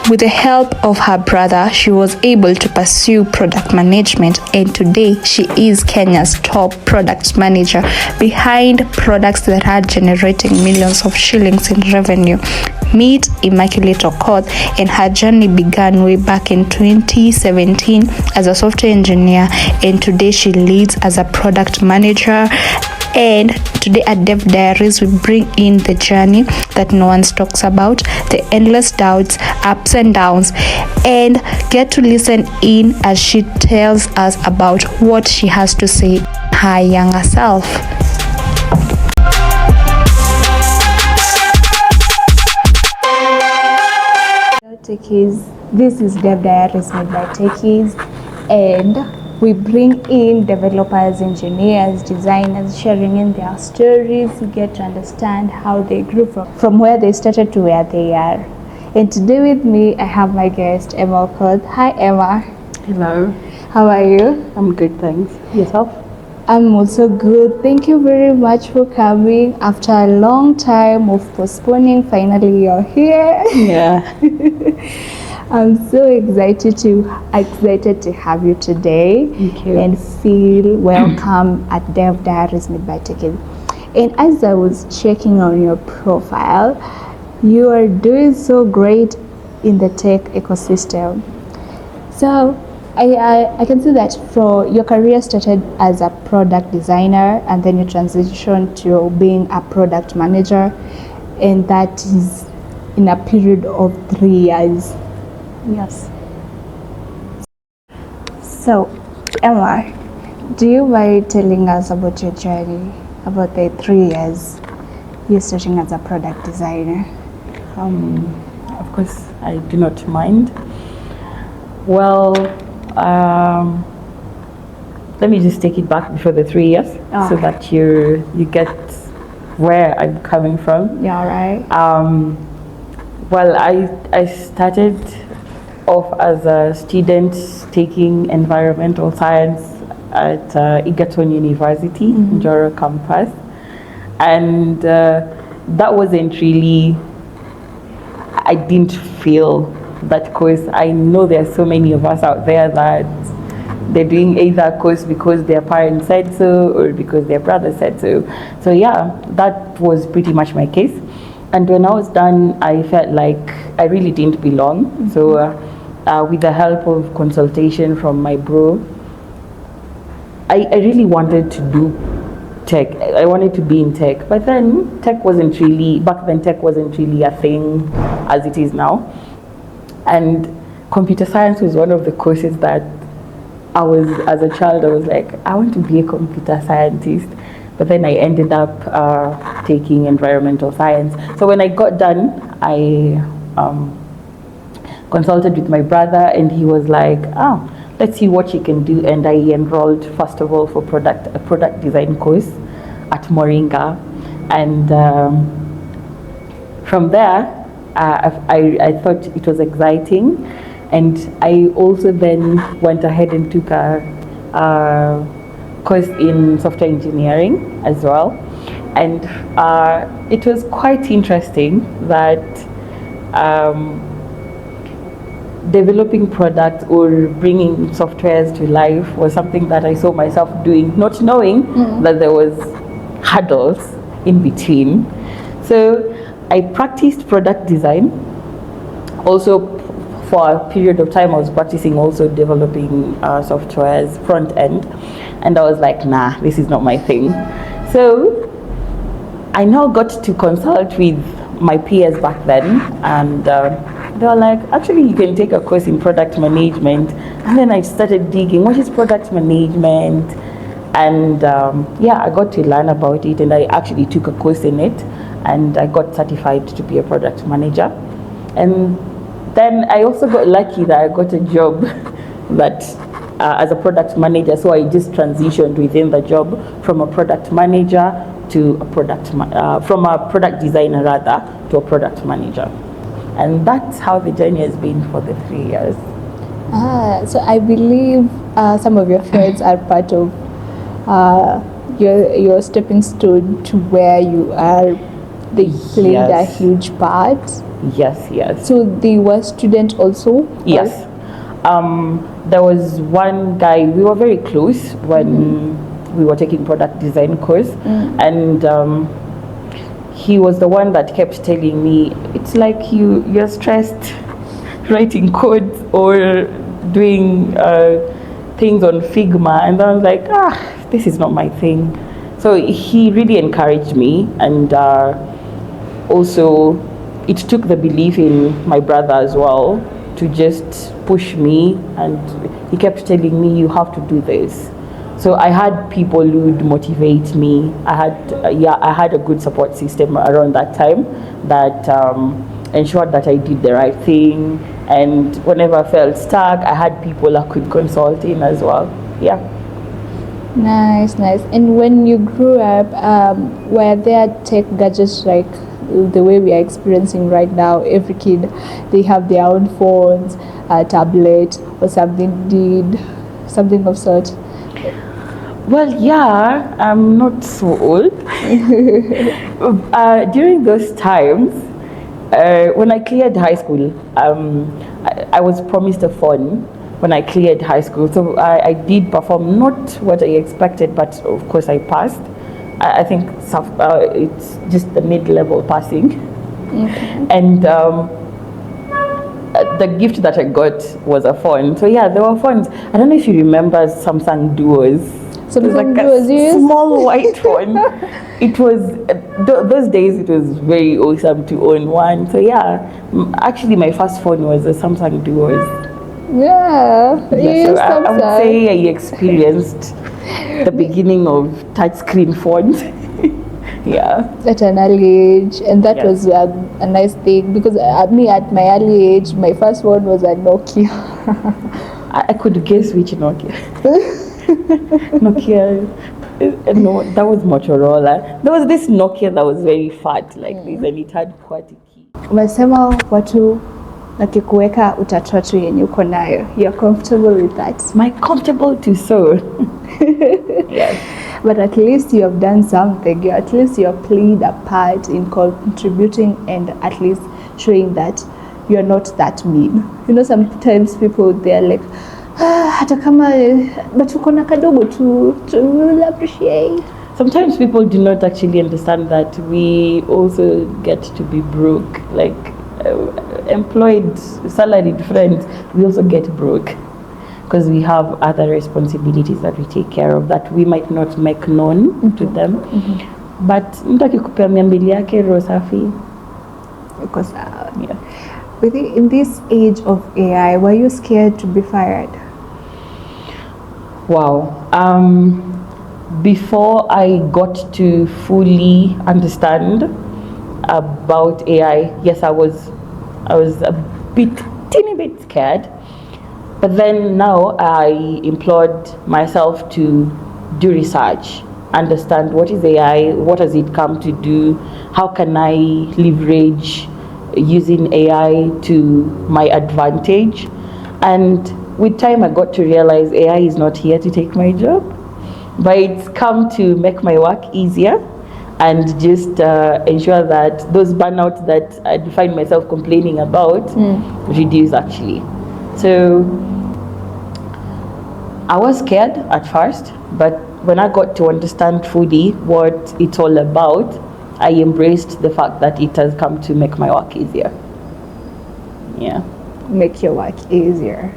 With the help of her brother, she was able to pursue product management, and today she is Kenya's top product manager behind products that are generating millions of shillings in revenue. Meet Immaculate Okoth, and her journey began way back in 2017 as a software engineer, and today she leads as a product manager. And today at Dev Diaries, we bring in the journey that no one talks about, the endless doubts, ups and downs, and get to listen in as she tells us about what she has to say her younger self. Hello Techies, this is Dev Diaries made by Techies, and we bring in developers, engineers, designers, sharing in their stories. You get to understand how they grew from where they started to where they are. And today with me, I have my guest, Emma Okoth. Hi, Emma. Hello. How are you? I'm good, thanks. Yourself? I'm also good. Thank you very much for coming. After a long time of postponing, finally you're here. Yeah. I'm so excited to have you today. Thank you. And feel welcome at Dev Diaries made by Techies. And as I was checking on your profile, you are doing so great in the tech ecosystem. So I can see that your career started as a product designer, and then you transitioned to being a product manager, and that is in a period of 3 years. Yes. So, Emma, do you mind telling us about your journey, about the 3 years you're starting as a product designer? Of course, I do not mind. Well, let me just take it back before the 3 years, so that you get where I'm coming from. Yeah, right. Well, I started off as a student taking environmental science at Egerton University, Njoro campus, and that wasn't really, I didn't feel that course. I know there are so many of us out there that they're doing either a course because their parents said so or because their brother said so. So yeah, that was pretty much my case. And when I was done, I felt like I really didn't belong. So with the help of consultation from my bro, I really wanted to do tech. I wanted to be in tech, but then back then tech wasn't really a thing as it is now. And computer science was one of the courses that as a child, I was like, I want to be a computer scientist. But then I ended up taking environmental science. So when I got done, I consulted with my brother, and he was like, let's see what you can do. And I enrolled, first of all, for a product design course at Moringa. And from there, I thought it was exciting. And I also then went ahead and took a course in software engineering as well. And it was quite interesting that developing products or bringing softwares to life was something that I saw myself doing, not knowing that there was hurdles in between. So I practiced product design. Also, for a period of time, I was practicing also developing softwares front end, and I was like, nah, this is not my thing. So I now got to consult with my peers back then, and they were like, actually, you can take a course in product management. And then I started digging, what is product management? And yeah, I got to learn about it, and I actually took a course in it, and I got certified to be a product manager. And then I also got lucky that I got a job that as a product manager, so I just transitioned within the job from a product manager to a from a product designer rather to a product manager. And that's how the journey has been for the 3 years. So I believe some of your friends are part of your stepping stone to where you are. They played a huge part. Yes. So they were students also? Yes. There was one guy, we were very close when we were taking product design course, and he was the one that kept telling me, it's like you're stressed writing codes or doing things on Figma. And I was like, this is not my thing. So he really encouraged me, and also it took the belief in my brother as well to just push me, and he kept telling me, you have to do this. So I had people who would motivate me. I had a good support system around that time that ensured that I did the right thing. And whenever I felt stuck, I had people I could consult in as well. Yeah. Nice. And when you grew up, were there tech gadgets like the way we are experiencing right now? Every kid, they have their own phones, a tablet, or something of sort. Well, yeah, I'm not so old. During those times, when I cleared high school, I was promised a phone when I cleared high school. So I did perform, not what I expected, but of course I passed. I think it's just the mid-level passing. Okay. And the gift that I got was a phone. So yeah, there were phones. I don't know if you remember Samsung Duos. Samsung Duos, yes. Small white phone. It was those days. It was very awesome to own one. So yeah, actually my first phone was a Samsung Duos. Yeah. So I would say I experienced the beginning of touchscreen phones. Yeah. At an early age, and that was a nice thing, because at my early age, my first one was a Nokia. I could guess which Nokia. Nokia. No, that was Motorola. There was this Nokia that was very fat like this, and it had quite a key. Umesema watu nakikuweka utatoa yenye uko nayo. You're comfortable with that? My comfortable to so. Yes. But at least you have done something. At least you have played a part in contributing, and at least showing that you're not that mean. You know, sometimes people, they're like, hata kama but uko na kadogo to will appreciate. Sometimes people do not actually understand that we also get to be broke. Like employed, salaried friends, we also get broke, because we have other responsibilities that we take care of that we might not make known to them. But mtu akikupea 200 yake roho safi. Because in this age of AI, were you scared to be fired? Wow. Before I got to fully understand about AI, yes, I was a teeny bit scared. But then now I implored myself to do research, understand what is AI, what has it come to do, how can I leverage using AI to my advantage. And with time I got to realize AI is not here to take my job, but it's come to make my work easier and just ensure that those burnouts that I find myself complaining about reduce actually. So I was scared at first, but when I got to understand fully what it's all about, I embraced the fact that it has come to make my work easier. Yeah. Make your work easier.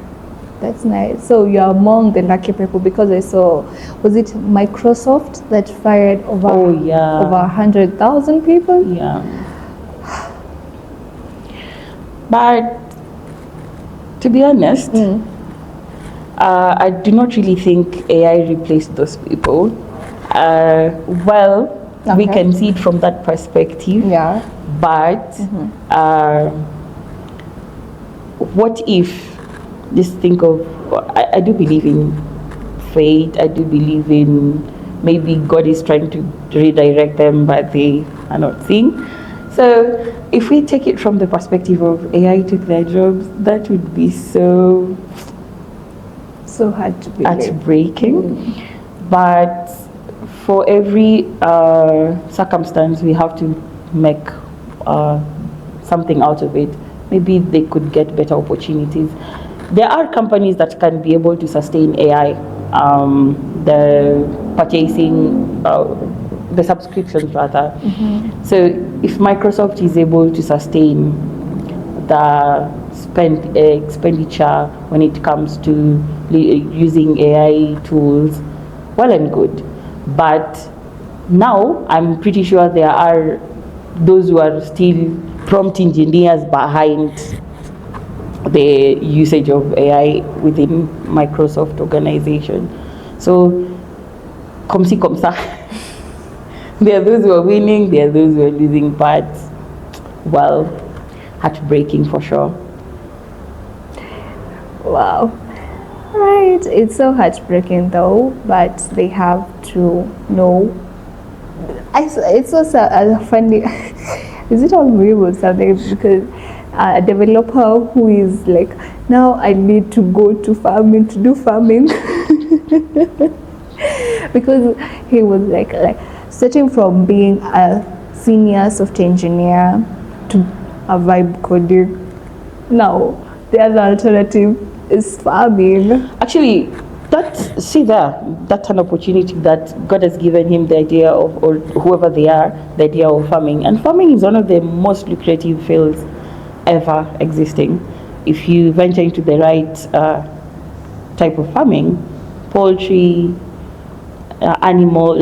That's nice. So you're among the lucky people, because I saw, was it Microsoft that fired over 100,000 people? Yeah. But to be honest, I do not really think AI replaced those people. We can see it from that perspective. Yeah. But what if, just think of, I do believe in fate. I do believe in maybe God is trying to redirect them, but they are not seeing. So if we take it from the perspective of AI took their jobs, that would be so hard to believe. Heartbreaking. But for every circumstance, we have to make something out of it, maybe they could get better opportunities. There are companies that can be able to sustain AI, the purchasing, the subscriptions rather. So if Microsoft is able to sustain the expenditure when it comes to using AI tools, well and good. But now I'm pretty sure there are those who are still prompt engineers behind the usage of AI within Microsoft organization. So, comme si comme ça. There are those who are winning, there are those who are losing, but, well, heartbreaking for sure. Wow. Right. It's so heartbreaking though, but they have to know. It's also a funny. Is it unbelievable something? Because a developer who is like, now I need to go to farming to do farming. Because he was like starting from being a senior software engineer to a vibe coding. Now the other alternative is farming. Actually, that's an opportunity that God has given him, the idea of, or whoever they are, the idea of farming. And farming is one of the most lucrative fields ever existing. If you venture into the right type of farming, poultry, animal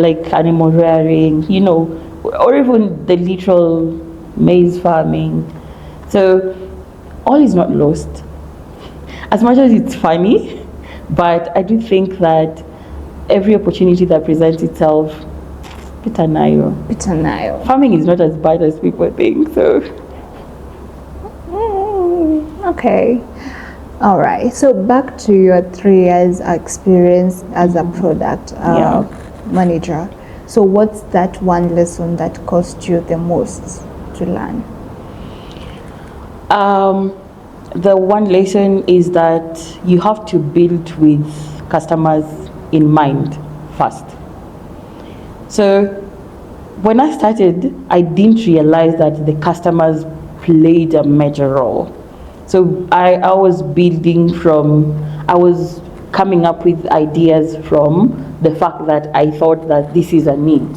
rearing, or even the literal maize farming. So all is not lost. As much as it's funny, but I do think that every opportunity that presents itself, Pitanayo. Farming is not as bad as people think, so. Okay. All right. So back to your 3 years experience as a product manager. So what's that one lesson that cost you the most to learn? The one lesson is that you have to build with customers in mind first. So when I started, I didn't realize that the customers played a major role. So I was coming up with ideas from the fact that I thought that this is a need.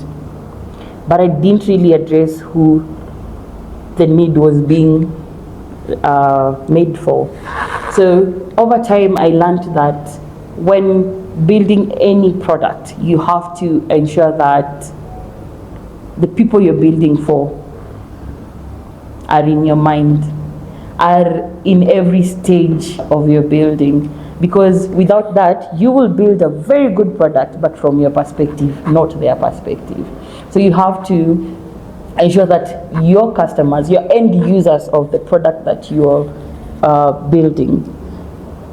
But I didn't really address who the need was being made for. So over time, I learned that when building any product, you have to ensure that the people you're building for are in your mind, are in every stage of your building. Because without that, you will build a very good product, but from your perspective, not their perspective. So you have to ensure that your customers, your end users of the product that you're building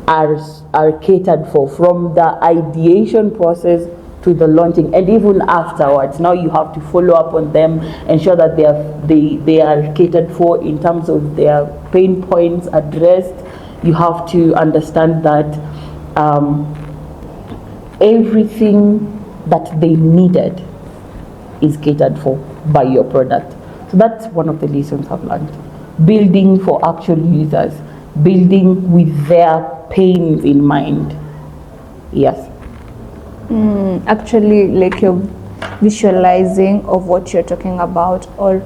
are catered for, from the ideation process to the launching, and even afterwards. Now you have to follow up on them, ensure that they are catered for in terms of their pain points addressed. You have to understand that everything that they needed is catered for by your product. So that's one of the lessons I've learned. Building for actual users, building with their pains in mind. Yes. Actually, like you're visualizing of what you're talking about, or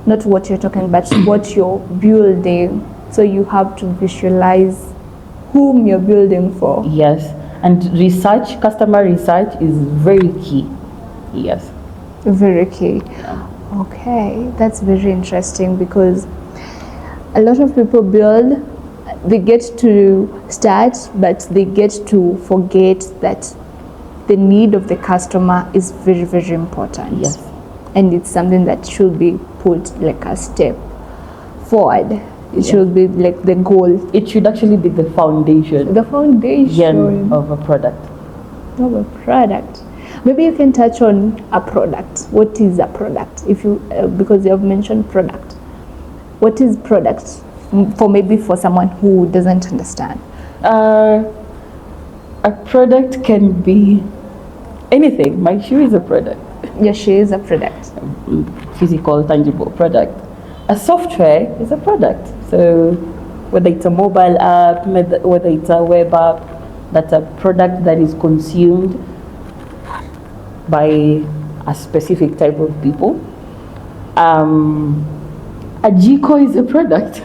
not what you're talking about, but what you're building. So you have to visualize whom you're building for. Yes, and research, customer research is very key. Yes. Very key. Yeah. Okay, that's very interesting, because a lot of people build, they get to start, but they get to forget that the need of the customer is very, very important. Yes. And it's something that should be put like a step forward. It should be like the goal. It should actually be the foundation. The foundation of a product. Of a product. Maybe you can touch on a product. What is a product? If you, because you have mentioned product. What is product? For someone who doesn't understand. A product can be anything. My shoe is a product. Your shoe is a product. Physical, tangible product. a software is a product. So whether it's a mobile app, whether it's a web app, that's a product that is consumed by a specific type of people. A Jiko is a product.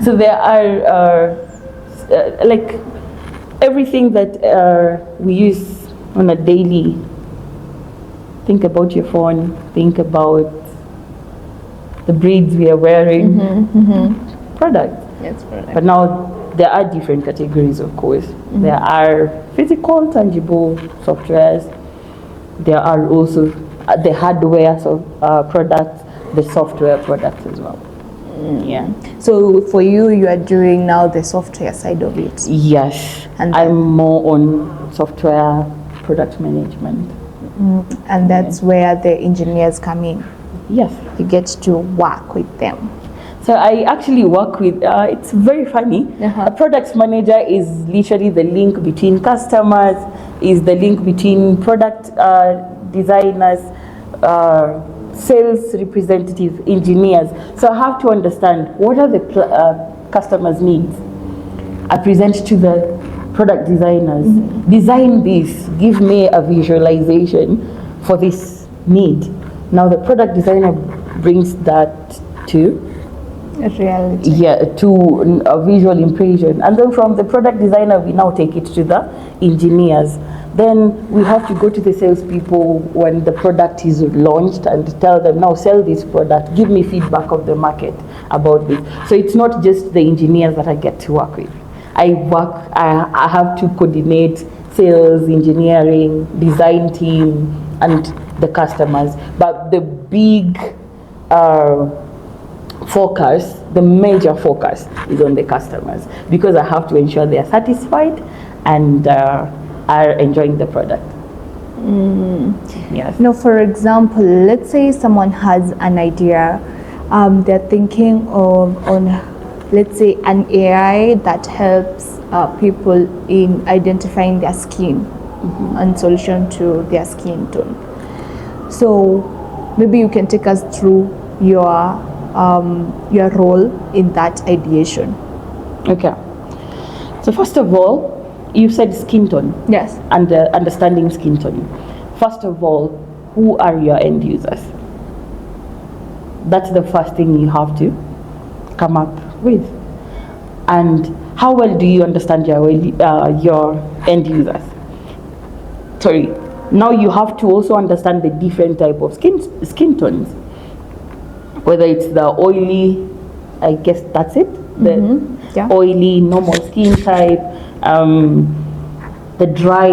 So there are like everything that we use on a daily. Think about your phone, think about the braids we are wearing. Product. Yes, product. But now there are different categories, of course. There are physical, tangible softwares. There are also the hardware products, the software products as well. Yeah. So for you, you are doing now the software side of it. Yes. And I'm more on software product management. And that's where the engineers come in. Yes. You get to work with them. So I actually work with, it's very funny. A product manager is literally the link between customers, is the link between product designers, sales representatives, engineers. So I have to understand what are the customers' needs. I present to the product designers, design this, give me a visualization for this need. Now the product designer brings that to reality. Yeah, to a visual impression, and then from the product designer we now take it to the engineers. Then we have to go to the salespeople when the product is launched and tell them, now sell this product, give me feedback of the market about this. So it's not just the engineers that I get to work with. I have to coordinate sales, engineering, design team, and the customers. But the big focus, the major focus is on the customers, because I have to ensure they are satisfied and are enjoying the product. Yes. Now, for example, let's say someone has an idea, they're thinking of let's say an AI that helps people in identifying their skin and solution to their skin tone. So maybe you can take us through your role in that ideation. Okay. So first of all, you said skin tone. Yes. And understanding skin tone. First of all, who are your end users? That's the first thing you have to come up with. And how well do you understand your end users? Sorry. Now you have to also understand the different type of skin tones. Whether it's the oily, I guess that's it. The oily, normal skin type, the dry,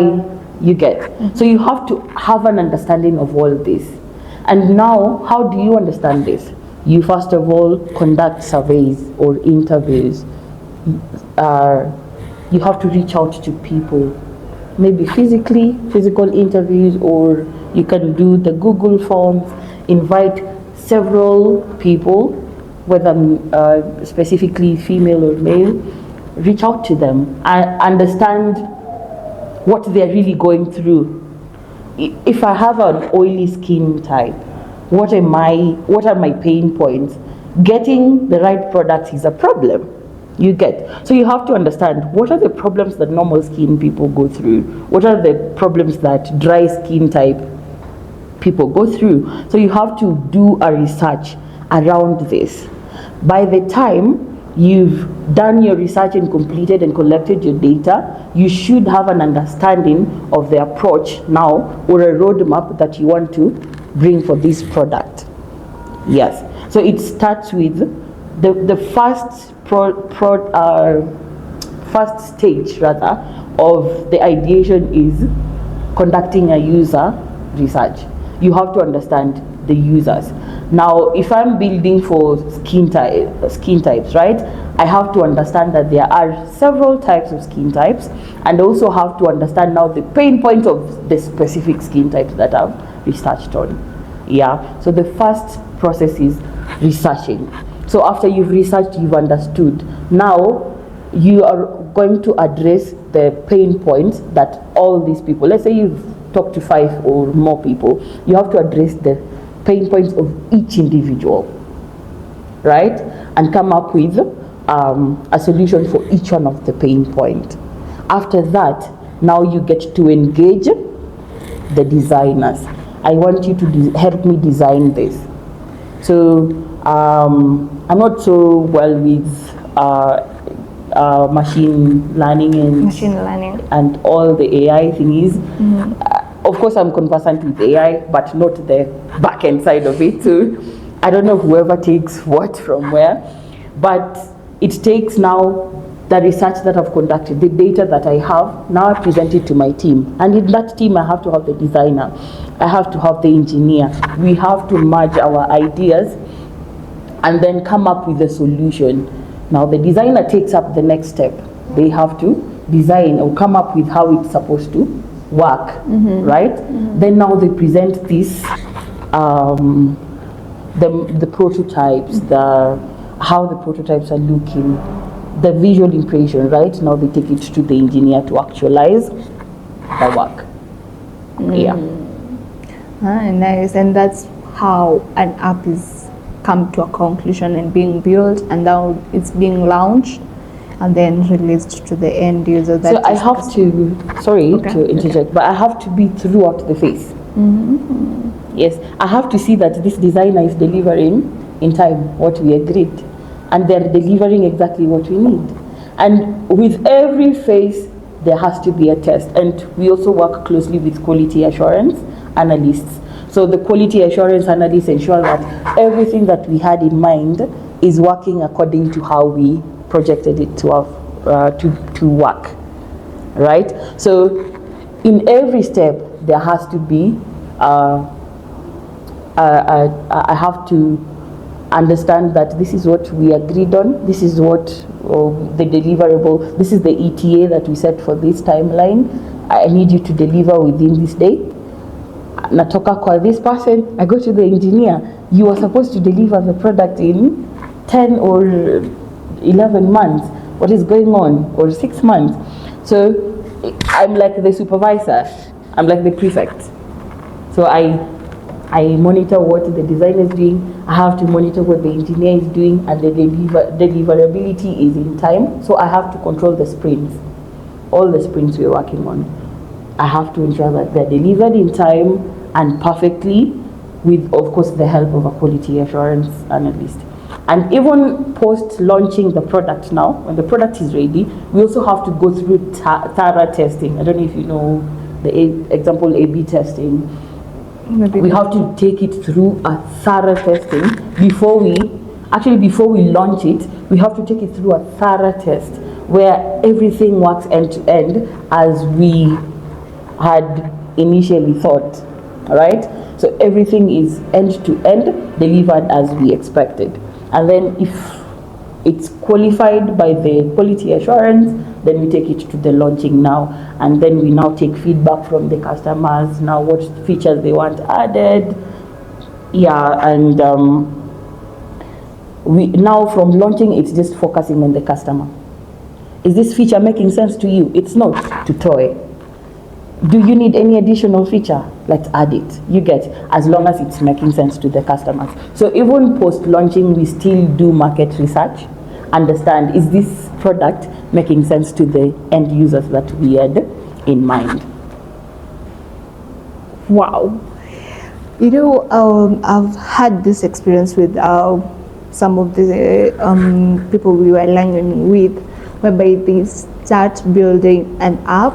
you get. So you have to have an understanding of all this. And now, how do you understand this? You first of all conduct surveys or interviews. You have to reach out to people, maybe physical interviews, or you can do the Google forms, invite several people, whether specifically female or male, reach out to them and understand what they're really going through. If I have an oily skin type, what are my pain points? Getting the right product is a problem. You get. So you have to understand what are the problems that normal skin people go through? What are the problems that dry skin type people go through? So you have to do a research around this. By the time you've done your research and completed and collected your data, you should have an understanding of the approach now, or a roadmap that you want to bring for this product. Yes. So it starts with the first first stage rather of the ideation is conducting a user research. You have to understand the users. Now, if I'm building for skin types, right? I have to understand that there are several types of skin types, and also have to understand now the pain points of the specific skin types that I've researched on. Yeah. So the first process is researching. So after you've researched, you've understood. Now you are going to address the pain points that all these people, let's say you've talked to 5 or more people, you have to address the pain points of each individual. right? And come up with a solution for each one of the pain point. After that, now you get to engage the designers. I want you to help me design this. So I'm not so well with machine learning and all the AI thingies. Of course, I'm conversant with AI, but not the back end side of it. So I don't know whoever takes what from where, but it takes now the research that I've conducted, the data that I have, now I present it to my team. And in that team, I have to have the designer, I have to have the engineer. We have to merge our ideas and then come up with a solution. Now the designer takes up the next step. They have to design or come up with how it's supposed to work, right? Then now they present this, the prototypes, how the prototypes are looking, the visual impression, right? Now they take it to the engineer to actualize the work. Yeah. Nice. And that's how an app is come to a conclusion and being built, and now it's being launched and then released to the end user. So I have to, to interject, but I have to be throughout the phase. Yes, I have to see that this designer is delivering in time what we agreed, and they're delivering exactly what we need. And with every phase, there has to be a test. And we also work closely with quality assurance analysts. So the quality assurance analysts ensure that everything that we had in mind is working according to how we projected it to work, right? So in every step, there has to be, I have to understand that this is what we agreed on, this is what the deliverable, this is the ETA that we set for this timeline. I need you to deliver within this day. Natoka kwa this person, I go to the engineer, you are supposed to deliver the product in 10 or 11 months. What is going on? Or 6 months. So I'm like the supervisor, I'm like the prefect. So I monitor what the designer is doing, I have to monitor what the engineer is doing, and the deliverability is in time. So I have to control the sprints, all the sprints we're working on. I have to ensure that they're delivered in time and perfectly, with, of course, the help of a quality assurance analyst. And even post-launching the product now, when the product is ready, we also have to go through thorough testing. I don't know if you know the example A/B testing. We have to take it through a thorough testing before we launch it. We have to take it through a thorough test where everything works end to end as we had initially thought, right? So everything is end to end delivered as we expected. And then if it's qualified by the quality assurance, then we take it to the launching now, and then we now take feedback from the customers, now what features they want added. And we now, from launching, it's just focusing on the customer. Is this feature making sense to you? It's not to toy. Do you need any additional feature? Let's add it. You get, as long as it's making sense to the customers. So even post-launching, we still do market research, understand, is this product making sense to the end users that we had in mind? Wow. You know, I've had this experience with some of the people we were learning with, whereby they start building an app,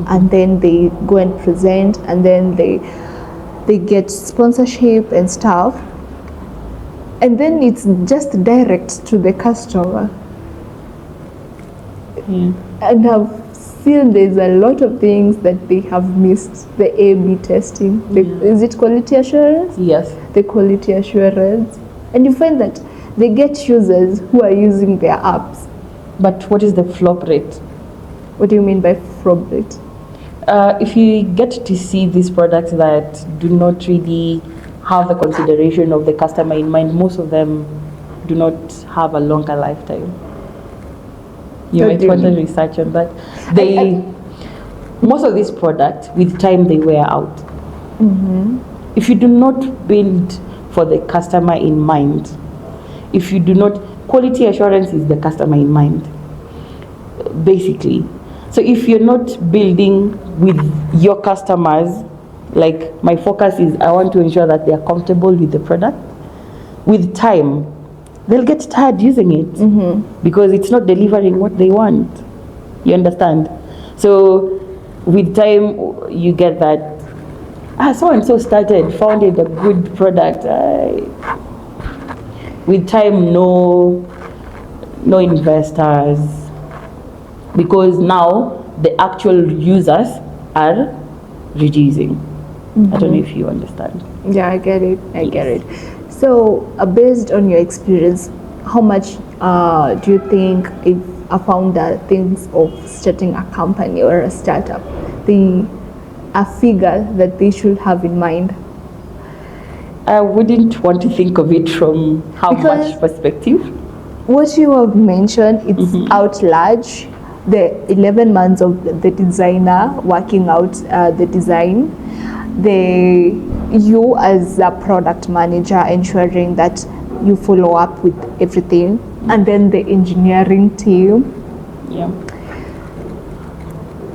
and then they go and present, and then they get sponsorship and stuff, and then it's just direct to the customer. And I've seen there's a lot of things that they have missed. The A/B testing, is it quality assurance? Yes. The quality assurance, and you find that they get users who are using their apps. But what is the flop rate? What do you mean by flop rate? If you get to see these products that do not really have the consideration of the customer in mind, most of them do not have a longer lifetime. You might want to research on that. Most of these products, with time, they wear out. If you do not build for the customer in mind, if you do not, quality assurance is the customer in mind, basically. So if you're not building with your customers, like my focus is I want to ensure that they are comfortable with the product, with time, they'll get tired using it because it's not delivering what they want. You understand? So with time, you get that, so and so founded a good product. With time, no investors, because now the actual users are reducing. I don't know if you understand. Yeah, I get it. I get it. So, based on your experience, how much do you think if a founder thinks of starting a company or a startup, a figure that they should have in mind? I wouldn't want to think of it from how much perspective. What you have mentioned, it's out large. The 11 months of the designer working out the design, you as a product manager ensuring that you follow up with everything, and then the engineering team. Yeah.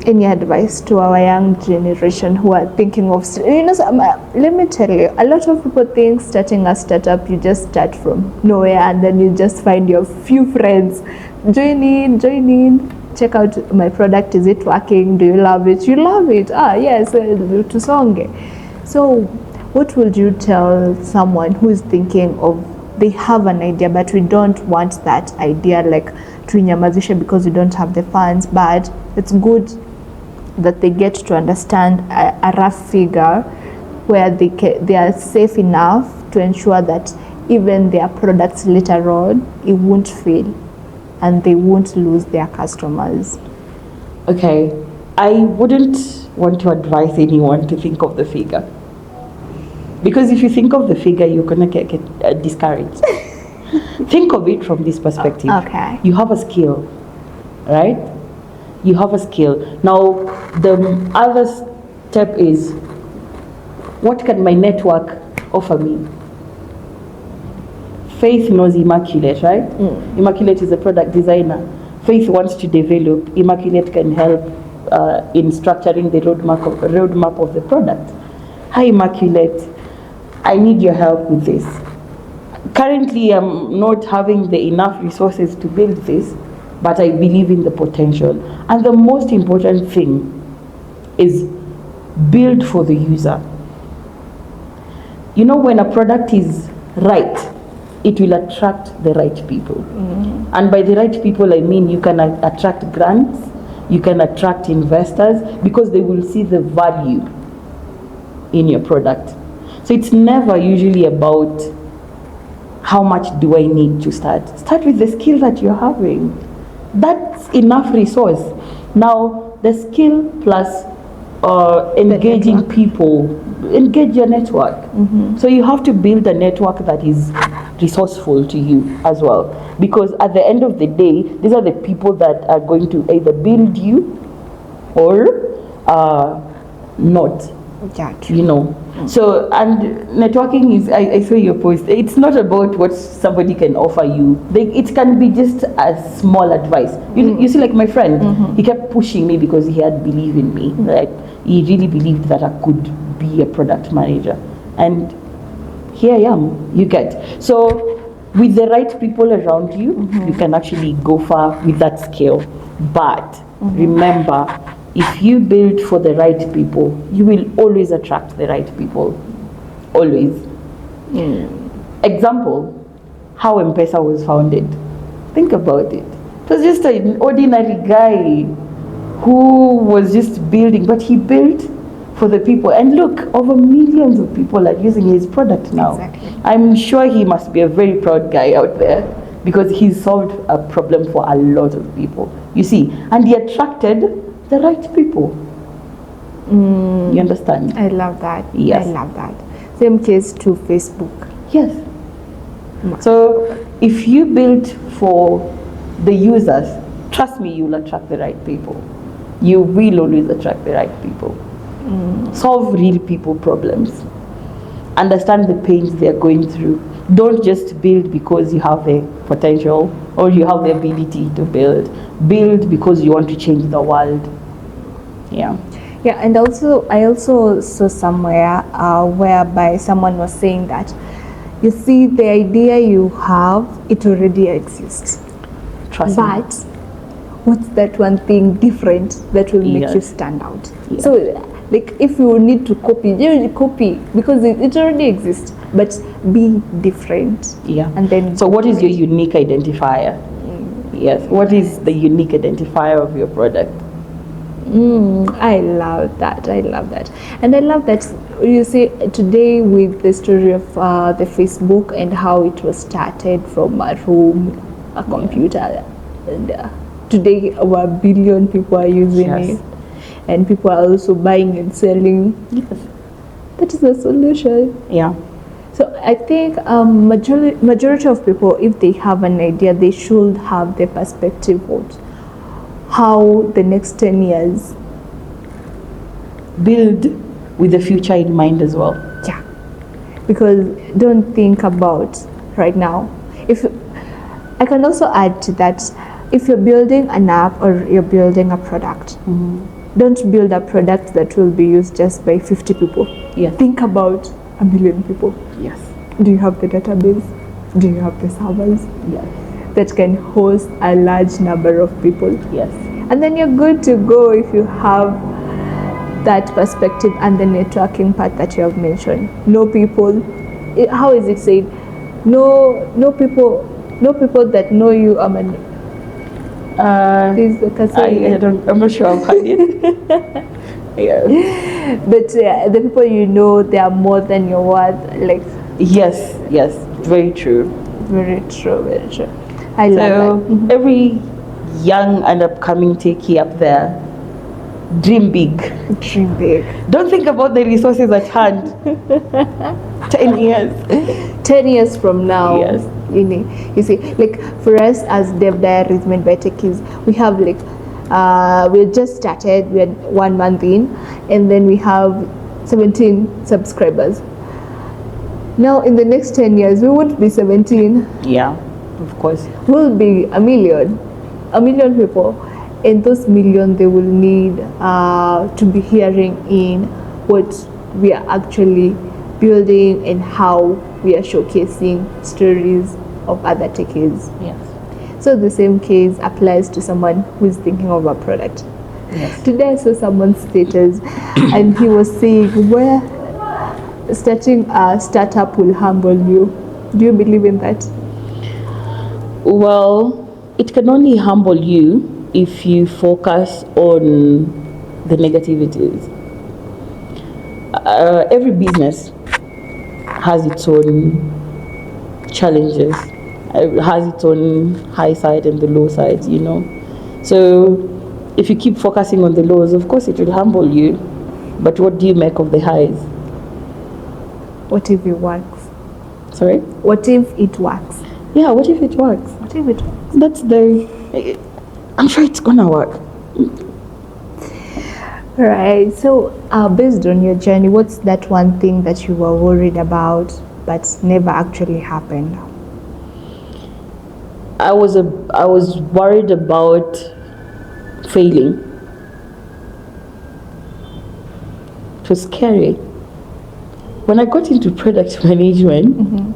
Any advice to our young generation who are thinking of, let me tell you, a lot of people think starting a startup, you just start from nowhere and then you just find your few friends, join in, check out my product, is it working, do you love it, you love it, yes, tusonge. So what would you tell someone who is thinking of, they have an idea but we don't want that idea like tuinyamazishe because we don't have the funds, but it's good that they get to understand a rough figure where they are safe enough to ensure that even their products later on, it won't fail and they won't lose their customers. Okay, I wouldn't want to advise anyone to think of the figure, because if you think of the figure, you're gonna get discouraged. Think of it from this perspective. Okay. You have a skill, right? You have a skill. Now, the other step is, what can my network offer me? Faith knows Immaculate, right? Immaculate is a product designer. Faith wants to develop. Immaculate can help in structuring the roadmap of the product. Hi, Immaculate. I need your help with this. Currently, I'm not having the enough resources to build this, but I believe in the potential. And the most important thing is build for the user. You know, when a product is right, it will attract the right people. And by the right people, I mean you can attract grants, you can attract investors, because they will see the value in your product. So it's never usually about how much do I need to start. Start with the skill that you're having. That's enough resource. Now, the skill plus engaging people, engage your network. So you have to build a network that is resourceful to you as well, because at the end of the day, these are the people that are going to either build you or not. You know. So, and networking is, I saw your post, it's not about what somebody can offer you. It can be just a small advice. You see, like my friend, he kept pushing me because he had believed in me, right? He really believed that I could be a product manager. And here I am, you get. So with the right people around you, you can actually go far with that skill. But remember, if you build for the right people, you will always attract the right people. Always. Example, how M-Pesa was founded. Think about it. It was just an ordinary guy who was just building, but he built for the people. And look, over millions of people are using his product now. Exactly. I'm sure he must be a very proud guy out there, because he solved a problem for a lot of people. You see, and he attracted the right people. You understand? I love that. Yes. I love that. Same case to Facebook. Yes. So if you build for the users, trust me, you'll attract the right people. You will always attract the right people. Solve real people problems. Understand the pains they're going through. Don't just build because you have the potential or you have the ability to build. Build because you want to change the world. Yeah. Yeah, and also I also saw somewhere whereby someone was saying that, you see, the idea you have, it already exists. Trust me. But what's that one thing different that will make you Yes. stand out? Yes. So, like, if you need to copy, you copy because it already exists, but be different. Yeah. And then So what is your unique identifier? Yes. What is the unique identifier of your product? I love that. I love that. And I love that you see today with the story of the Facebook and how it was started from a room, a computer, and today over 1 billion people are using Yes. it, and people are also buying and selling. Yes. That is the solution. Yeah. So I think majority of people, if they have an idea, they should have the perspective of how the next 10 years. Build with the future in mind as well. Yeah, because don't think about right now. If I can also add to that, if you're building an app or you're building a product, don't build a product that will be used just by 50 people. Yes. Think about 1 million people. Yes. Do you have the database? Do you have the servers Yes. that can host a large number of people? Yes. And then you're good to go if you have that perspective and the networking part that you have mentioned. Know people. How is it said? No people that know you. Please, I'm not sure I've heard it. Yeah. But the people you know, they are more than your worth. Like, Yes. Yes. Very true. very true, very true. I love So that. every young and upcoming techie up there, dream big. Dream big. Don't think about the resources at hand. 10 years. 10 years from now, Yes. you see, like for us as Dev Diaries made by Techies, we have like we just started, we're 1 month in, and then we have 17 subscribers. Now in the next 10 years we won't be 17, Yeah, of course. we'll be a million people, and those million, they will need to be hearing in what we are actually building and how we are showcasing stories of other techies. Yes. So the same case applies to someone who is thinking of a product. Yes. Today I saw someone's status and he was saying where starting a startup will humble you. Do you believe in that? Well, it can only humble you if you focus on the negativities. Every business has its own challenges, has its own high side and the low side, you know. So if you keep focusing on the lows, of course it will humble you. But what do you make of the highs? What if it works? Sorry? What if it works? Yeah, what if it works? What if it works? That's I'm sure it's gonna work. Right. So, based on your journey, what's that one thing that you were worried about but never actually happened? I was worried about failing. It was scary. When I got into product management,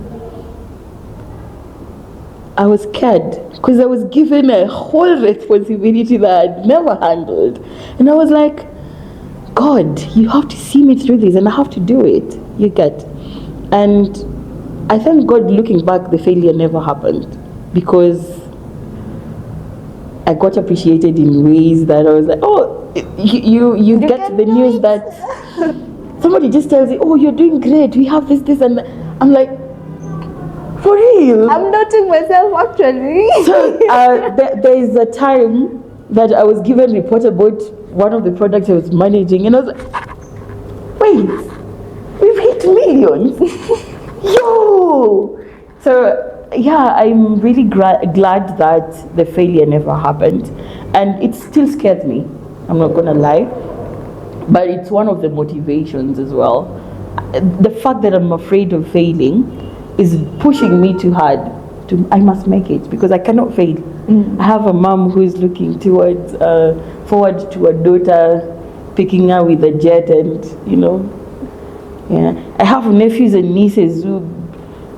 I was scared because I was given a whole responsibility that I'd never handled. And I was like, God, you have to see me through this and I have to do it. You get. And I thank God, looking back, the failure never happened because I got appreciated in ways that I was like, oh, you get the news that somebody just tells you, oh, you're doing great, we have this, and I'm like, for real? I'm noting myself actually. So there is a time that I was given a report about one of the products I was managing, and I was like, wait, we've hit millions. Yo! So yeah, I'm really glad that the failure never happened, and it still scares me, I'm not gonna lie, but it's one of the motivations as well. The fact that I'm afraid of failing is pushing me too hard. I must make it because I cannot fail. I have a mom who is looking forward to a daughter picking her with a jet, and I have nephews and nieces who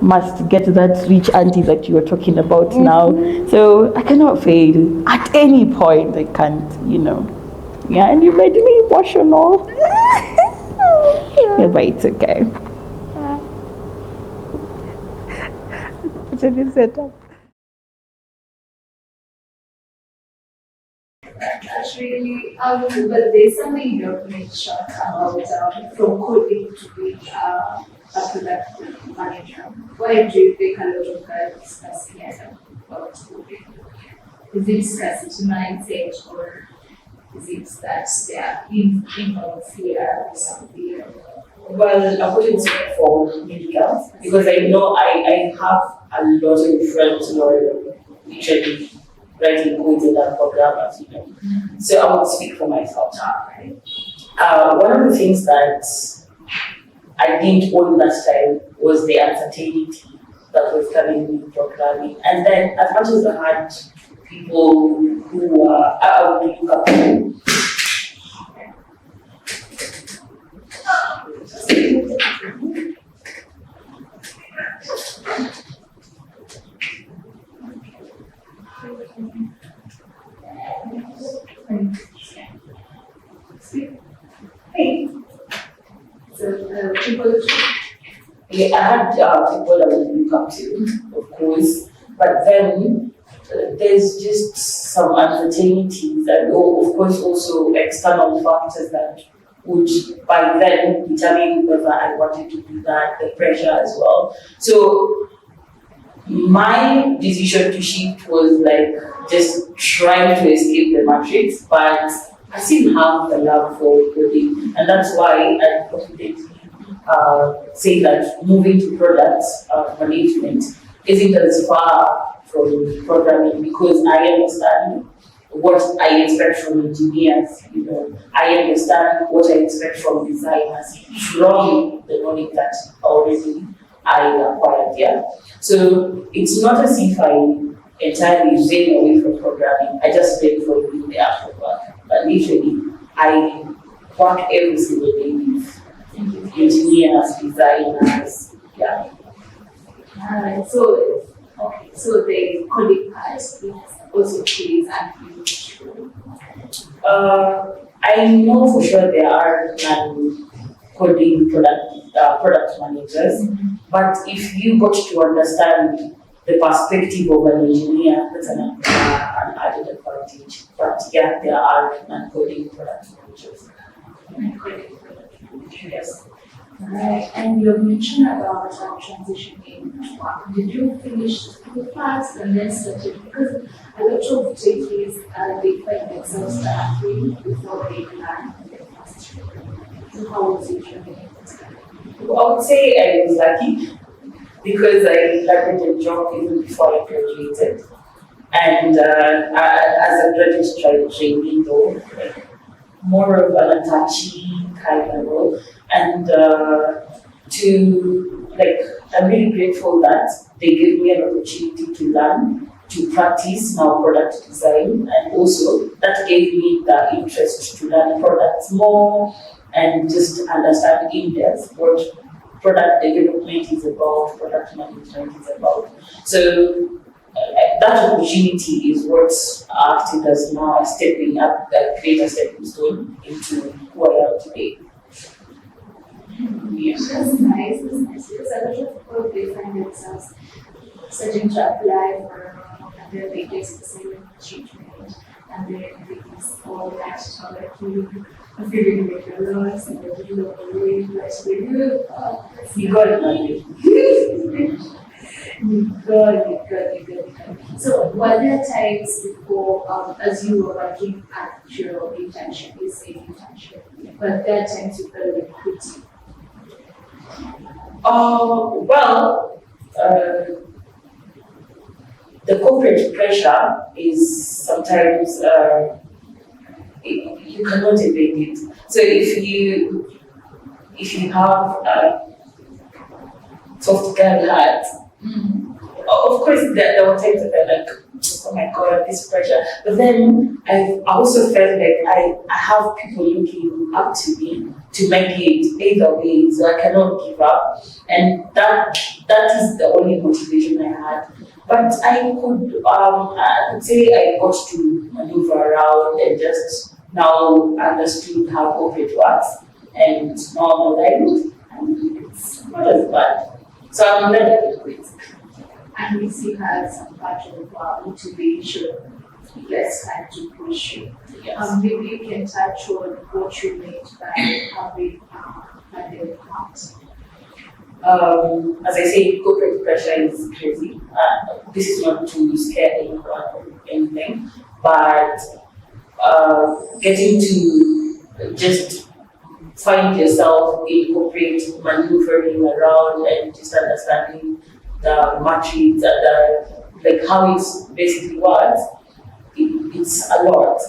must get that rich auntie that you were talking about now. So I cannot fail at any point. I can't, and you made me emotional. Yeah, but it's okay. Actually, but there's something you don't mention about from coding to being a product manager. Why do you think a lot of guys discuss here about coding? Is it scarcity mindset, or is it that they are in fear or something? Well, I wouldn't speak for medical because I know I have a lot of friends who are literally writing codes in that programmers, So I would speak for myself. One of the things that I didn't own that time was the uncertainty that was coming with programming. And then as much as I had people who I would look up to, I had people I would look up to, of course, but then there's just some uncertainties and of course also external factors that would by then determine whether I wanted to do that, the pressure as well. So my decision to shift was like just trying to escape the matrix, but I still have the love for coding, and that's why I confidently say that moving to product management isn't as far from programming because I understand what I expect from engineers, I understand what I expect from designers from the knowledge that already I acquired, yeah. So it's not as if I entirely ran away from programming, I just went for doing the actual work. But literally, I work every single day with engineers, designers, yeah. Alright, so the coding part also plays a huge role. I know for sure there are coding product managers, but if you got to understand the perspective of an engineer, that's an added advantage. But yeah, there are non-coding product managers. Yes. Right, and you mentioned about transitioning. Did you finish school fast and then started? Because a lot of JPs they find themselves starting before they plan their first trip. So how was your journey? I would say I was lucky because I landed a job even before I graduated. And as a graduate trainee though, like more of an attached kind of role. And I'm really grateful that they gave me an opportunity to learn, to practice now product design, and also that gave me the interest to learn products more and just understand in depth what product development is about, product management is about. So that opportunity is what acted as now a stepping up, a greater stepping stone into who I am today. Yes. That's nice, because a lot of people they find themselves searching to apply for and then they get the same treatment and then they just all that like feeling like you're lost and they're doing the way like they do. You got it, Maggie. You got it. So were there times before as you were working at your internship, you say internship, but there are times you felt like quitting? The corporate pressure is sometimes you cannot evade it. So if you have soft girl heart. Of course, there were times that I like, oh my god, this pressure. But then I also felt like I have people looking up to me to make it either way, so I cannot give up. And that is the only motivation I had. But I could say I got to maneuver around and just now understood how corporate works, and now I'm aligned, and it's not as bad. So I'm glad I did quit. And we see her as some part of motivation, less time to push you. Yes. Maybe you can touch on what you meant by having pandemic out. As I say, corporate pressure is crazy. This is not to scare anyone or anything, but getting to just find yourself in corporate, maneuvering around and just understanding the matrix and like how it's basically works, it's a lot.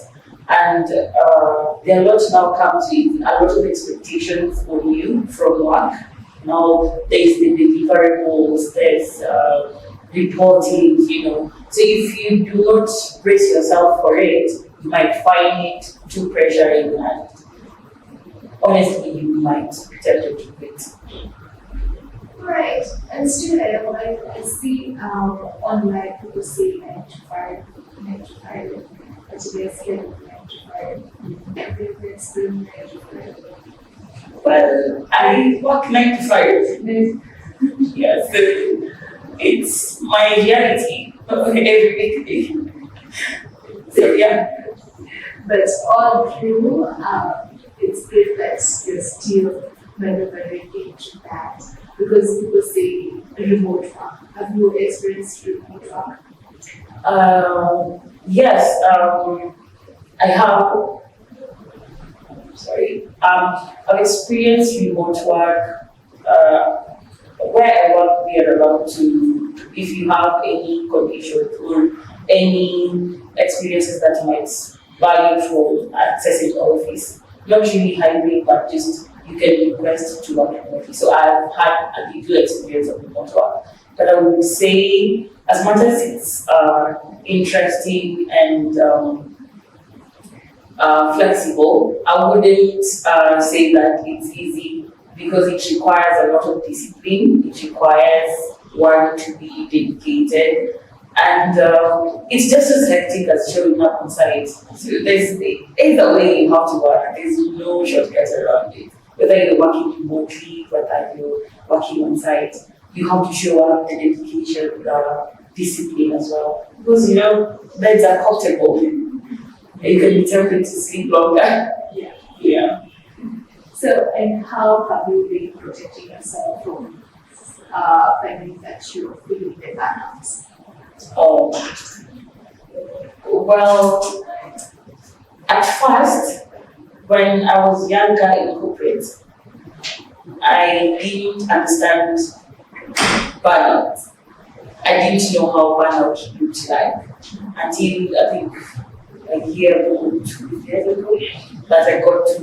And there are a lot now comes with a lot of expectations on you from work. Now there's the deliverables, there's reporting, So if you do not brace yourself for it, you might find it too pressuring, and honestly, you might be tempted to quit. Right, and still I see online people say 9 to 5, but they're scared of 9 to 5. They've experienced 9 to 5. Well, I work 9 to 5. Yes, it's my reality every weekday. So yeah. But all through, it's great that you're still maneuvering into that. Because people say remote work. Have you experienced remote work? Yes, I have. Sorry, I've experienced remote work. Where I work, we are allowed to, if you have any conditions or any experiences that might bar you from accessing the office, not really hybrid, but just you can request to work remotely. So I've had a little experience of remote work. But I would say, as much as it's interesting and flexible, I wouldn't say that it's easy because it requires a lot of discipline. It requires one to be dedicated. And it's just as hectic as showing up on site. So there's either way you have to work. There's no shortcut around it. Whether you're working remotely, whether you're working on site, you have to show up the dedication, the discipline as well. Because beds are comfortable. You can be tempted to sleep longer. Yeah. So, and how have you been protecting yourself from finding that you're feeling the burnout? Well, at first, when I was younger in corporate, I didn't understand burnout. I didn't know how burnout looked like until I think a year or 2 years ago that I got to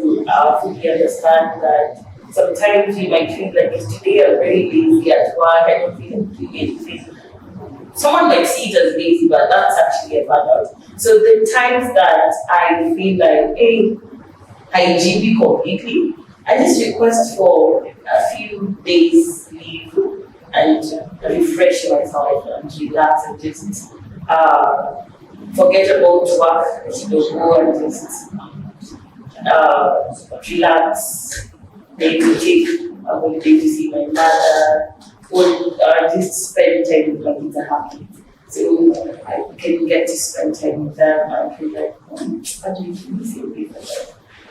fully understand that sometimes you might feel like today I'm very lazy at work, I don't feel like doing anything. Someone might see it as lazy, but that's actually a burnout. So the times that I feel like, hey, I GB completely, I just request for a few days leave and refresh myself and relax and just forget about work, go and just relax, maybe take a holiday to see my mother, or just spend time with my kids and have kids. So I can get to spend time with them and feel like, I do the same thing for them.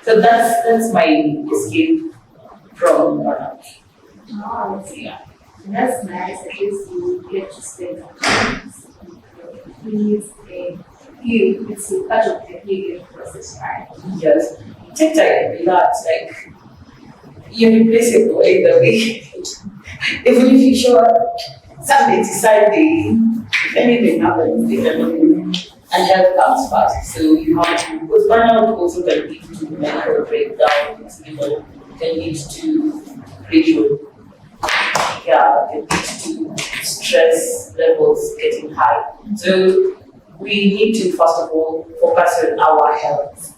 So that's my escape from burnout. Oh, yeah. That's nice. At least you get to spend some time with kids and you. It's a part of the healing process, right? Yes. Take time, relax, like you're replaceable either way. Even if you show up Sunday to Sunday, if anything happens, they can and help comes fast. So you have to, because burnout also can lead to mental breakdowns, can lead to pressure. yeah, can lead to stress levels getting high. So we need to first of all focus on our health,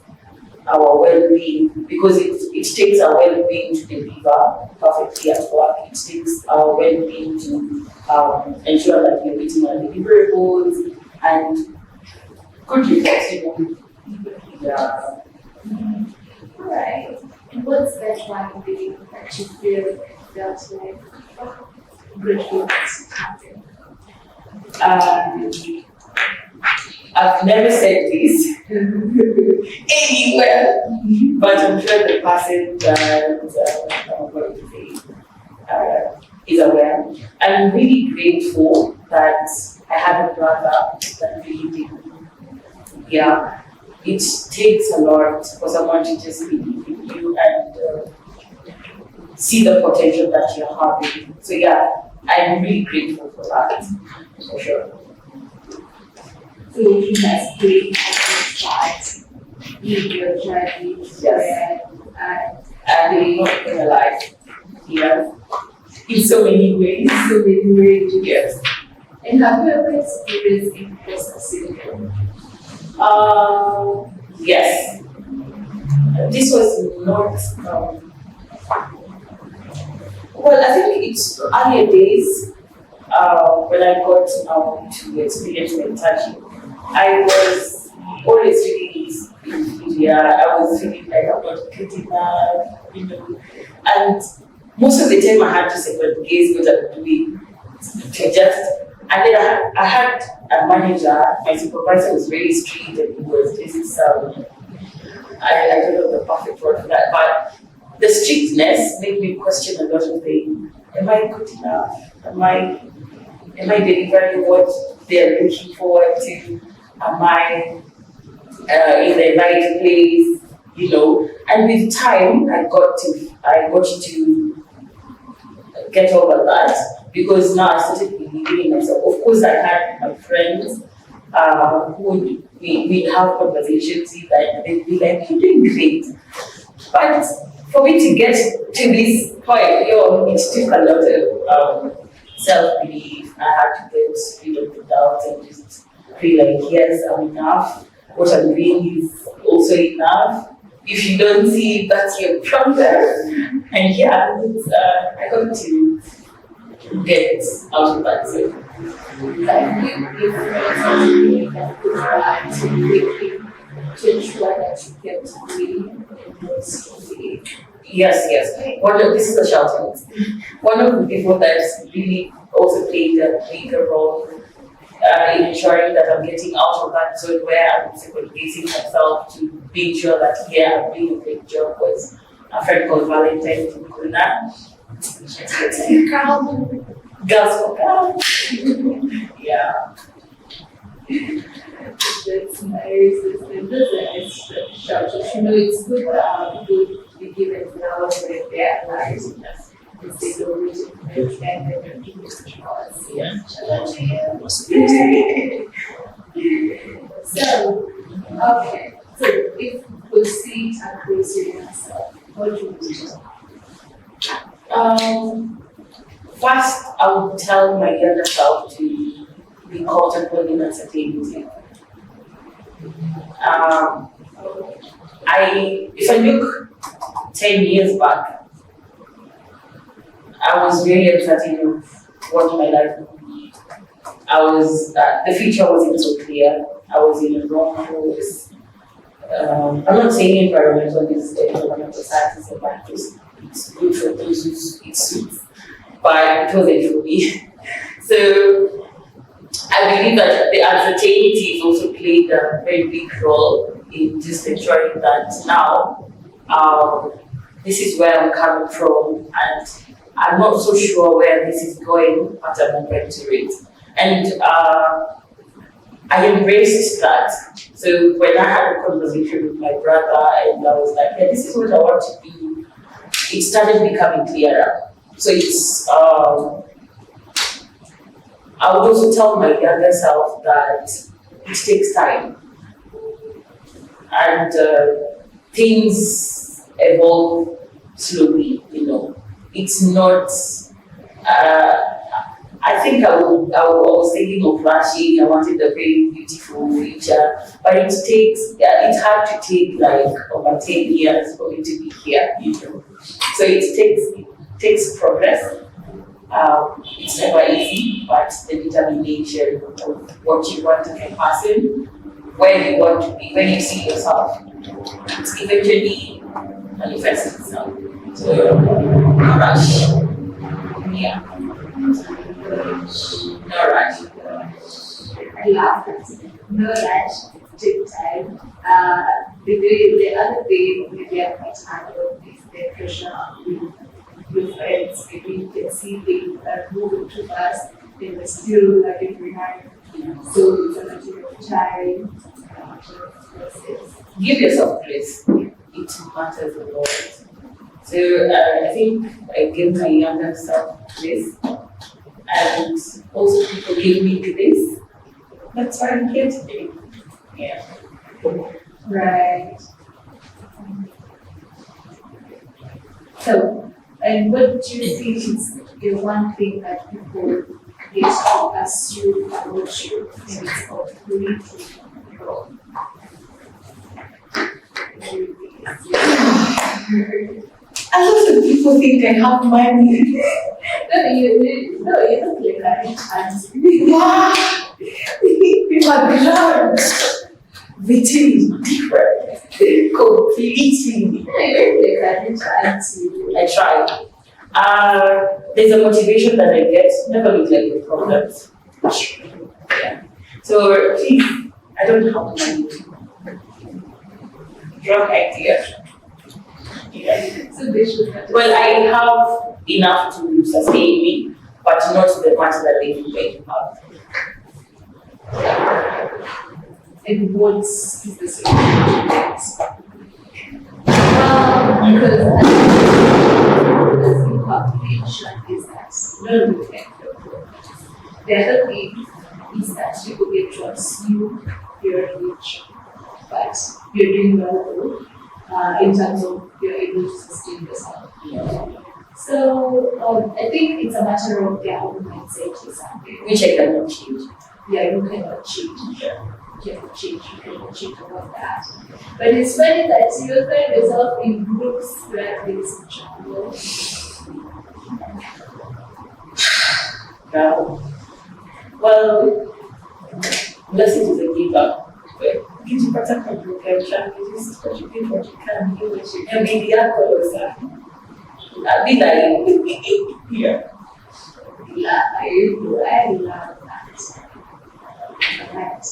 our well-being, because it takes our well-being to deliver perfectly at work. It takes our well-being to ensure that we're meeting our deliverables and good results, Yeah. Alright. And what's that one thing that you felt like good things happen? I've never said this anywhere, but I'm sure the person that I'm going to say is aware. I'm really grateful that I have a brother that really did. Yeah, it takes a lot for someone to just believe in you and see the potential that you're having. So yeah, I'm really grateful for that, for sure. So you guys played at in your journey Yes. and And not in a life. Yeah. In so many ways. so many ways. Yes. And have you ever experienced imposter syndrome? Yes. This was not. Well, I think it's earlier days when I got to experience mentorship. I was always feeling this I was feeling like I'm not good enough, And most of the time I had to second guess what I'm doing to just. And then I had a manager, my supervisor was very strict and he was just I don't know the perfect word for that, but the strictness made me question a lot of things. Am I good enough? Am I delivering what they're looking forward to? Am I in the right place? And with time, I got to get over that because now I started believing in myself. Of course, I had my friends who we'd have conversations with, and they'd be like, "You're doing great," but for me to get to this point, it took a lot of self-belief. I had to get rid of the doubts and just feel like, yes, I'm enough. What I'm doing is also enough. If you don't see it, that's your problem. And yeah, I got to get out of that zone. Like you something that was right to ensure that you kept doing in those ways. Yes. This is a shout out. One of the people that's really also played a bigger role in ensuring that I'm getting out of that zone where I'm second-guessing myself to being sure that, I'm doing a great job was a friend called Valentine from Kuna. Girls for girls. Yeah. That's nice. That's a nice shout out. It's good that people be given flowers when they're alive. Instead of reaching and then giving flowers. Yeah. So, okay. So, if you could see it and close your yourself, what would you do? First, I would tell my younger self to be comfortable in uncertainty. If I look 10 years back, I was very uncertain of what my life would be. The future wasn't so clear. I was in a wrong course. I'm not saying environmental is environmental science is a bad course. It's good for those who it suits, but it wasn't for me. So I believe that the uncertainties also played a very big role in just ensuring that now this is where I'm coming from, and I'm not so sure where this is going, but I'm open to it. And I embraced that. So when I had a conversation with my brother and I was like, this is what I want to do, it started becoming clearer. So it's, I would also tell my younger self that it takes time. And things evolve slowly, It's not I think I was thinking of flashing. I wanted a very beautiful future, but it's hard to take like over 10 years for you to be here, you know. So it takes progress. It's never easy, but the determination of what you want to be a person, where you want to be, where you see yourself, it's eventually manifests itself. So, no rush. Yeah. No rush. I love that. No rush, take time. The other thing maybe I might handle is the pressure with your friends. Maybe you can see they are moving too fast, they were still lagging behind. So it's a matter of time, a matter of process. Give yourself grace. It matters a lot. So I think I give my younger self grace, and also people give me grace. That's why I'm here today. Yeah. Right. So, and what do you think is the one thing that people get to assume about you, and it's completely wrong? A lot of people think I have money. No, you don't like that chance. Wow! People are glad. The team is different. Completely. You don't like that chance. I try. There's a motivation that I get. Never look like your problems. Yeah. So please, I don't have money. Wrong idea. Yeah. So they should have. Well, I have enough to sustain me, but not the much that they think I have. And what is the solution to that? Because the calculation is that no look at your progress. The other thing is that people get to assume you're rich, but you're doing well in terms of you're able to sustain yourself. So I think it's a matter of their own mindset or something. Which I cannot change. Yeah, you cannot change. You cannot change about that. But it's funny that you find yourself in groups where there is trouble. Well, blessing is a giver. Gives you better comprehension, gives you contribute what you can, do what you can, be the closer. I'll be like, yeah. Yeah, I love that. But,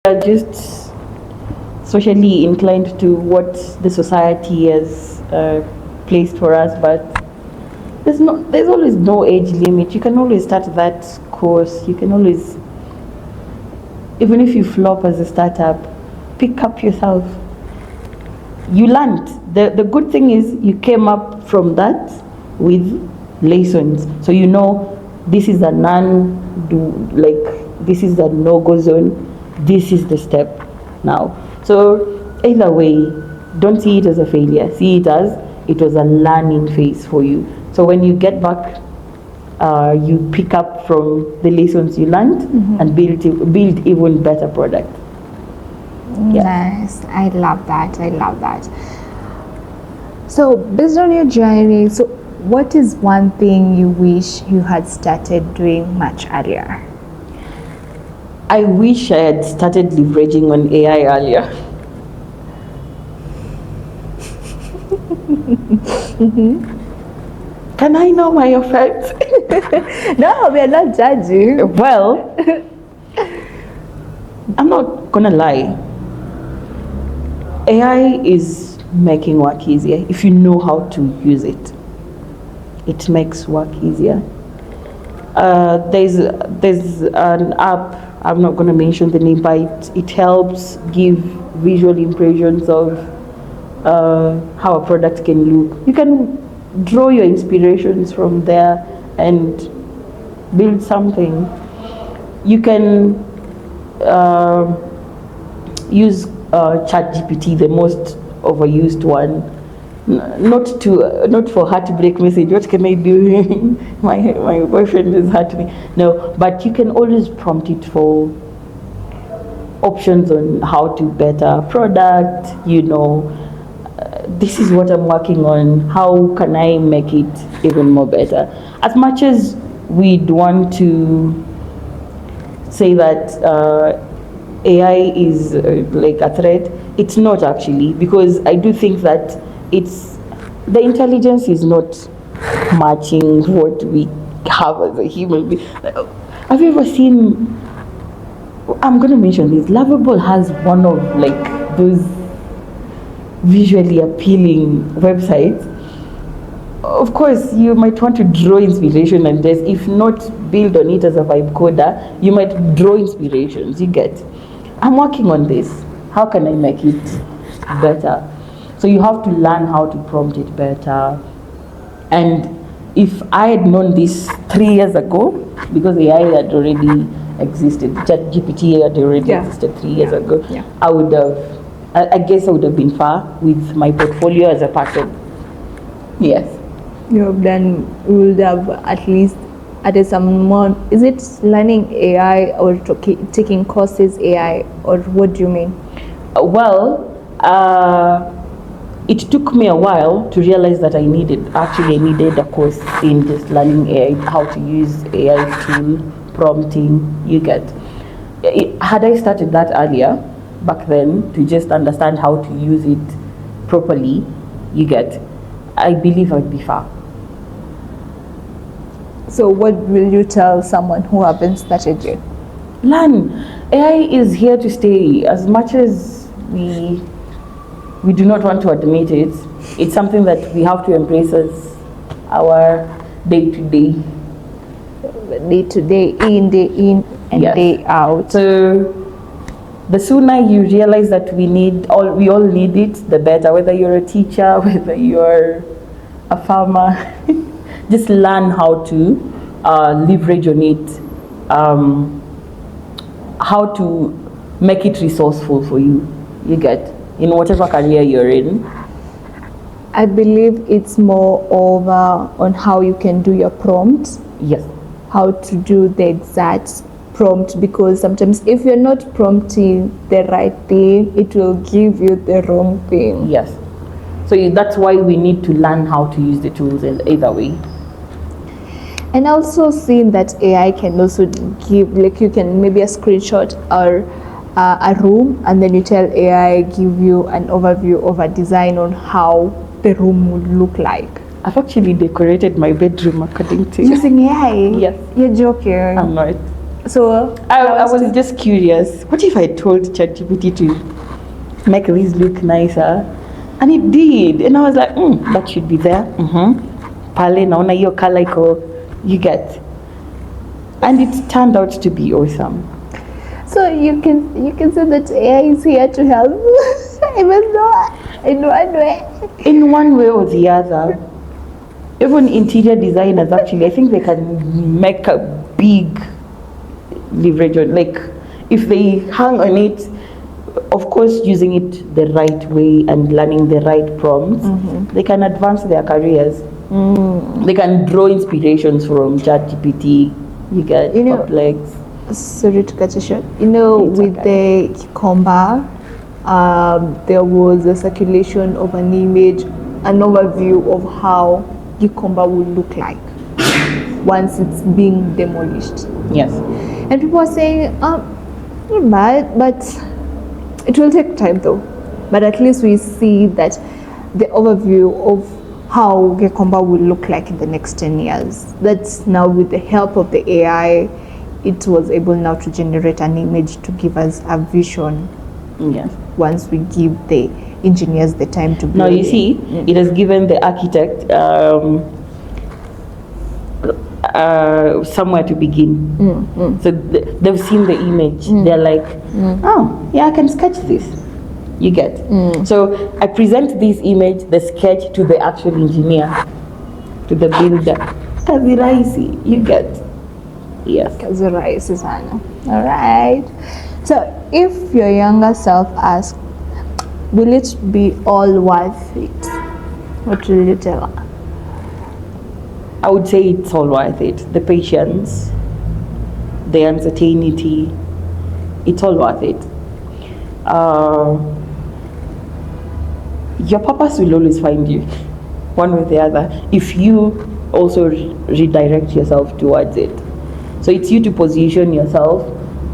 Are just socially inclined to what the society has placed for us, but there's always no age limit. You can always start that course. You can always, even if you flop as a startup, pick up yourself. You learned. The good thing is you came up from that with lessons, so you know this is a this is a no-go zone. This is the step now. So either way, don't see it as a failure. See it as it was a learning phase for you. So when you get back, you pick up from the lessons you learned and build even better product. Yeah. Nice. I love that. So based on your journey, so what is one thing you wish you had started doing much earlier? I wish I had started leveraging on AI earlier. Can I know my offense? No, we are not judging. Well, I'm not gonna lie. AI is making work easier if you know how to use it. It makes work easier. There's an app. I'm not gonna mention the name, but it helps give visual impressions of how a product can look. You can draw your inspirations from there and build something. You can use ChatGPT, the most overused one. Not for heartbreak message. What can I do? my boyfriend is hurting me. No, but you can always prompt it for options on how to better a product. This is what I'm working on. How can I make it even more better? As much as we'd want to say that AI is like a threat, it's not actually, because I do think that the intelligence is not matching what we have as a human being. Have you ever seen? I'm gonna mention this. Lovable has one of like those visually appealing websites. Of course, you might want to draw inspiration, and if not build on it as a vibe coder, you might draw inspirations. You get. I'm working on this. How can I make it better? So you have to learn how to prompt it better. And if I had known this 3 years ago, because AI had already existed, ChatGPT had already existed 3 years ago, I would have, I guess I would have been far with my portfolio as a person. Yes. Then we would have at least added some more. Is it learning AI or taking courses AI, or what do you mean? It took me a while to realize that I needed a course in just learning AI, how to use AI tool, prompting, you get. Had I started that earlier, back then, to just understand how to use it properly, you get, I believe I'd be far. So what will you tell someone who haven't started yet? Learn. AI is here to stay. As much as we do not want to admit it, it's something that we have to embrace as our day-to-day. Day-to-day, day in and day out. So the sooner you realize that we all need it, the better. Whether you're a teacher, whether you're a farmer, just learn how to leverage on it, how to make it resourceful for you. You get, in whatever career you're in. I believe it's more over on how you can do your prompts. Yes. How to do the exact prompt, because sometimes if you're not prompting the right thing, it will give you the wrong thing. Yes. So that's why we need to learn how to use the tools in either way. And also seeing that AI can also give, like, you can maybe a screenshot or a room, and then you tell AI give you an overview of a design on how the room would look like. I've actually decorated my bedroom according to using AI. Yes. You're joking. I'm not. So I was just curious. What if I told ChatGPT to make this look nicer? And it did. And I was like, that should be there. Pale naona hiyo color iko, you get. And it turned out to be awesome. So you can say that AI is here to help, even though in one way. In one way or the other. Even interior designers, actually, I think they can make a big leverage on, like, if they hang on it, of course, using it the right way and learning the right prompts, they can advance their careers. They can draw inspirations from ChatGPT. You get complex. Sorry to cut you short. With the cucumber, there was a circulation of an image, an overview of how cucumber would look like once it's being demolished. Yes. And people are saying, not bad, but it will take time though. But at least we see that the overview of how Gekomba will look like in the next 10 years. That's now with the help of the AI, it was able now to generate an image to give us a vision. Yes. Once we give the engineers the time to build. Now you see, it has given the architect somewhere to begin. So they've seen the image. They're like, oh, yeah, I can sketch this. You get. So I present this image, the sketch, to the actual engineer, to the builder. Kazi rahisi, you get. Yes. Kazi rahisi sana. All right. So if your younger self asks, will it be all worth it? What will you tell her? I would say it's all worth it. The patience, the uncertainty, it's all worth it. Your purpose will always find you, one way or the other, if you also redirect yourself towards it. So it's you to position yourself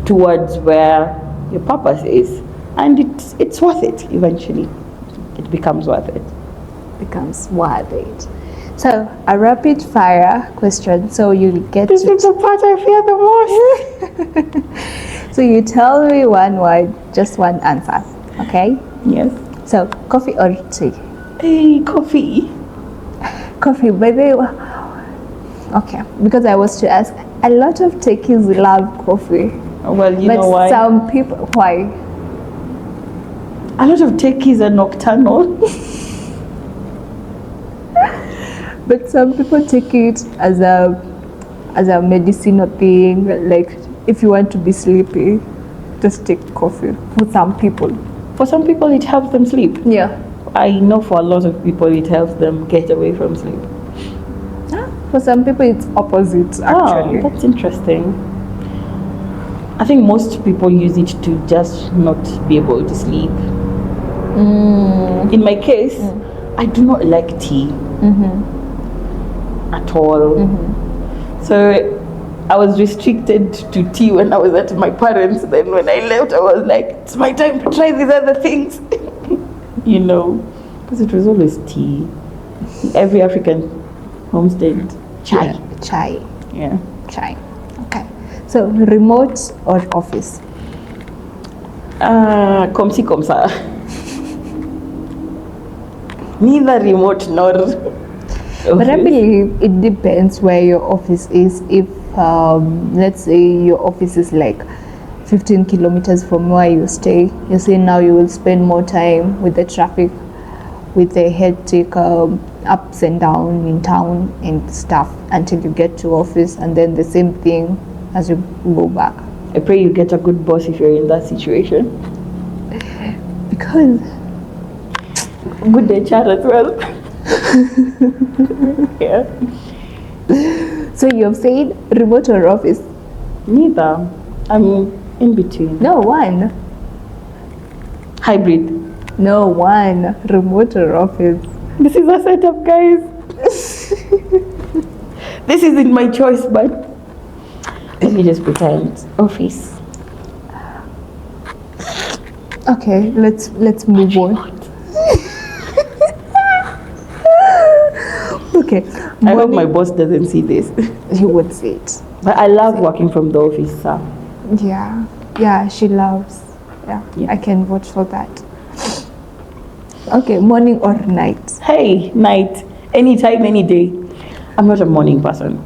towards where your purpose is, and it's worth it eventually. It becomes worth it. Becomes worth it. So a rapid fire question. So you get This is the part I fear the most. So you tell me one word, just one answer. Okay? Yes. So coffee or tea? Hey, coffee. Coffee, by the way. Okay, because I was to ask, a lot of techies love coffee. Well, you but know why? Some people, why? A lot of techies are nocturnal. But some people take it as a medicinal thing. Like if you want to be sleepy, just take coffee. For some people. For some people, it helps them sleep. Yeah. I know for a lot of people, it helps them get away from sleep. For some people, it's opposite. Actually, that's interesting. I think most people use it to just not be able to sleep. In my case, I do not like tea at all. So I was restricted to tea when I was at my parents'. Then when I left, I was like, it's my time to try these other things. You know, because it was always tea. Every African homestead, chai. Yeah, chai. Yeah. Chai. Okay. So remote or office? Comme si comme ça. Neither remote nor office. But I believe it depends where your office is. If let's say your office is like 15 kilometers from where you stay, you say now you will spend more time with the traffic, with the hectic ups and downs in town and stuff until you get to office, and then the same thing as you go back. I pray you get a good boss if you're in that situation. Because good HR as well. Yeah. So you have said remote or office? Neither. I'm in between. No, one. Hybrid. No, one. Remote or office? This is a setup, guys. This isn't my choice, but let me just pretend. Office. Okay, let's move on. Okay. I hope my boss doesn't see this. He would see it. But I love working from the office, sir. Yeah, she loves. Yeah, I can vouch for that. Okay, morning or night? Hey, night. Anytime, any day. I'm not a morning person.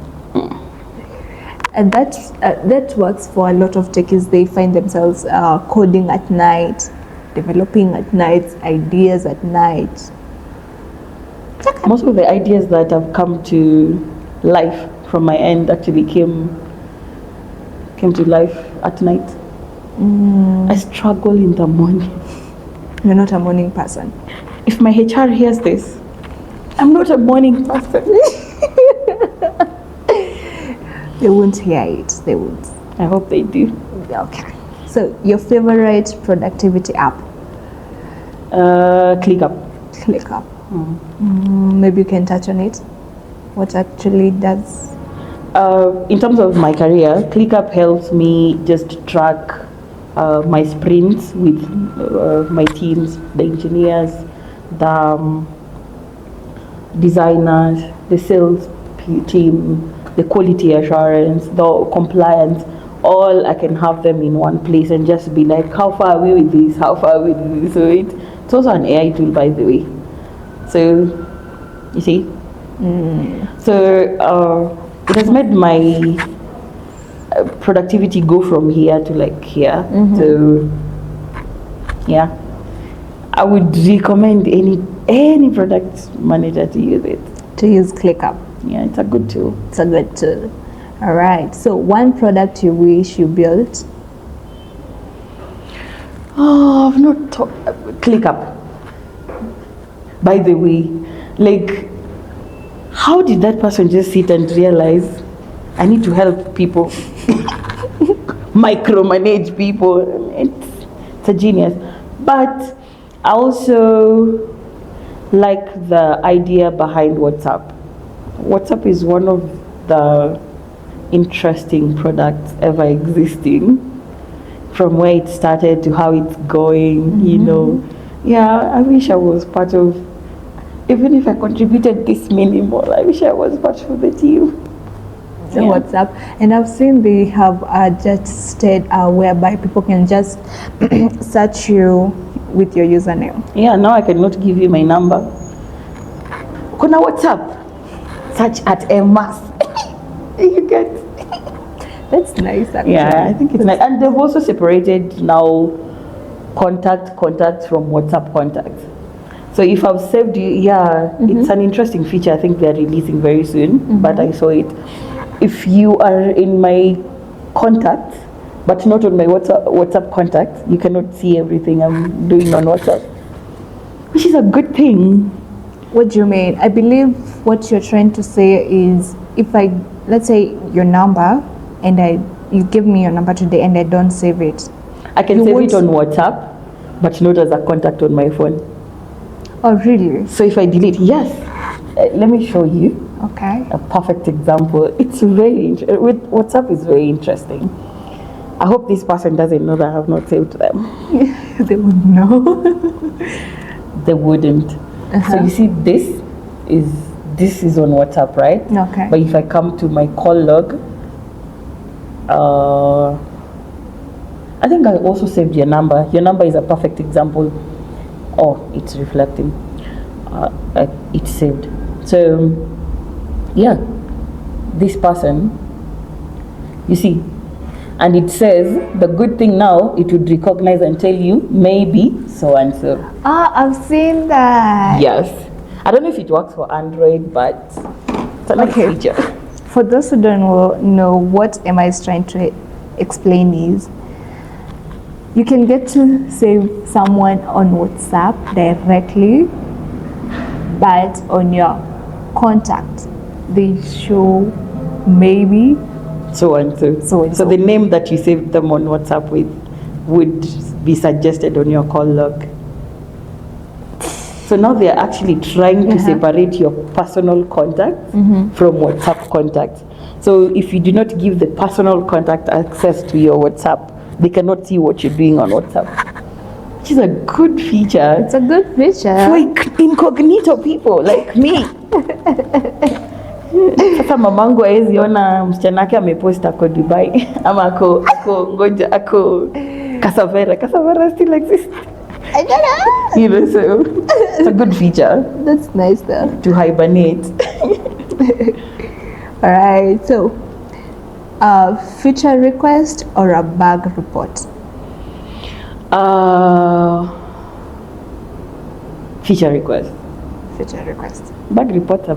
And that works for a lot of techies. They find themselves coding at night, developing at night, ideas at night. Most of the ideas that have come to life from my end actually came to life at night. I struggle in the morning. You're not a morning person. If my HR hears this, I'm not a morning person. They won't hear it. They won't. I hope they do. Okay. So your favorite productivity app? ClickUp. ClickUp. Maybe you can touch on it. What actually does? In terms of my career, ClickUp helps me just track my sprints with my teams, the engineers, designers, the sales team, the quality assurance, the compliance, all I can have them in one place and just be like, how far are we with this? How far are we with this? So it's also an AI tool, by the way. So, you see? So it has made my productivity go from here to like here. So, yeah. I would recommend any product manager to use it. To use ClickUp. Yeah, it's a good tool. It's a good tool. All right. So one product you wish you built? Oh, I've not talked ClickUp. By the way, like, how did that person just sit and realize I need to help people, micromanage people? It's a genius. But I also like the idea behind WhatsApp. WhatsApp is one of the interesting products ever existing, from where it started to how it's going, you know. Yeah, I wish I was part of, even if I contributed this minimal, I wish I was part of the team. So WhatsApp, and I've seen they have just state whereby people can just search you with your username. Yeah, now I cannot give you my number. Kuna WhatsApp, search at Emma's. You get. That's nice, actually. Yeah, I think it's nice. And they've also separated now contacts from WhatsApp contacts. So if I've saved you, it's an interesting feature I think they're releasing very soon, but I saw it. If you are in my contacts, but not on my WhatsApp contacts, you cannot see everything I'm doing on WhatsApp, which is a good thing. What do you mean? I believe what you're trying to say is, if let's say your number, and you give me your number today and I don't save it. I can save it on WhatsApp, but not as a contact on my phone. Oh, really? So if I delete, yes. Let me show you. Okay. A perfect example. It's very with WhatsApp is very interesting. I hope this person doesn't know that I have not saved them. They would know. They wouldn't. So you see, this is on WhatsApp, right? Okay. But if I come to my call log, I think I also saved your number. Your number is a perfect example. Oh, it's reflecting. It's saved. So, yeah, this person, you see, and it says the good thing now, it would recognize and tell you maybe so and so. Ah, I've seen that. Yes. I don't know if it works for Android, but it's a nice feature. For those who don't know what Emma is trying to explain is, you can get to save someone on WhatsApp directly, but on your contact, they show maybe so and so. So the name that you saved them on WhatsApp with would be suggested on your call log. So now they are actually trying to separate your personal contacts from WhatsApp contacts. So if you do not give the personal contact access to your WhatsApp, they cannot see what you're doing on WhatsApp. Which is a good feature. It's a good feature. For incognito people like me. Sasa mamangu hawezi ona msichana wake amepost ako Dubai ama ako Kasavera still exists. I don't know. You know, so it's a good feature. That's nice though. To hibernate. All right. So, feature request or a bug report? Feature request. Feature request. Bug report.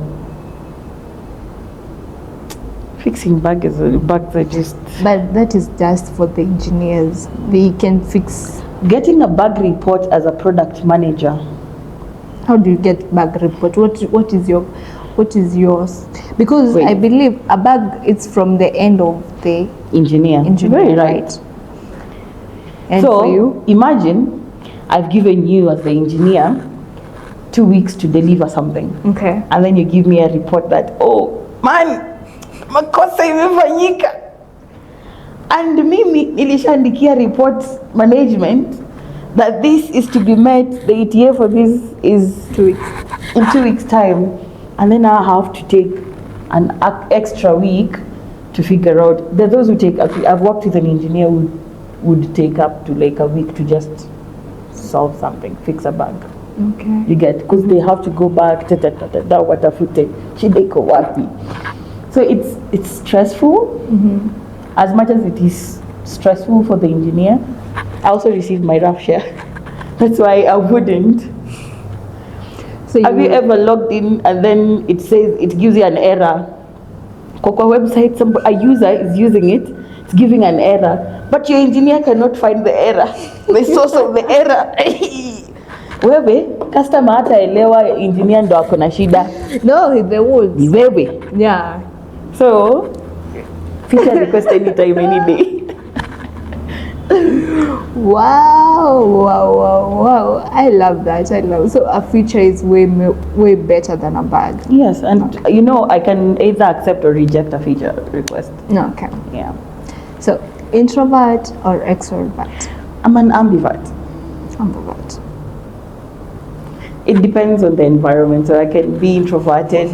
Fixing bugs are just. But that is just for the engineers. They can fix. Getting a bug report as a product manager. How do you get bug report? What is yours? Because Wait. I believe a bug is from the end of the engineer. Very right. And so for you, imagine I've given you as the engineer 2 weeks to deliver something. Okay. And then you give me a report that, oh man, makosa imefanyika. And mimi nilishaandikia report management that this is to be met, the ETA for this is 2 weeks. in 2 weeks time. and then I have to take an extra week to figure out. There are those who take. I've worked with an engineer who would take up to like a week to just solve something, fix a bug. Okay. You get, because they have to go back to watafute shida iko wapi. So it's stressful. As much as it is stressful for the engineer, I also received my rough share. That's why I wouldn't. So Have you ever logged in and then it says, it gives you an error? Kwa website, a user is using it, it's giving an error, but your engineer cannot find the error, the source of the error. Wewe, customer hataelewa engineer ndo ako na shida. No, they would. Ni wewe. Yeah. So, feature request anytime, any day. Wow. I love that. So a feature is way better than a bug. Yes, and you know, I can either accept or reject a feature request. Okay. Yeah. So introvert or extrovert? I'm an ambivert. Ambivert. It depends on the environment. So I can be introverted.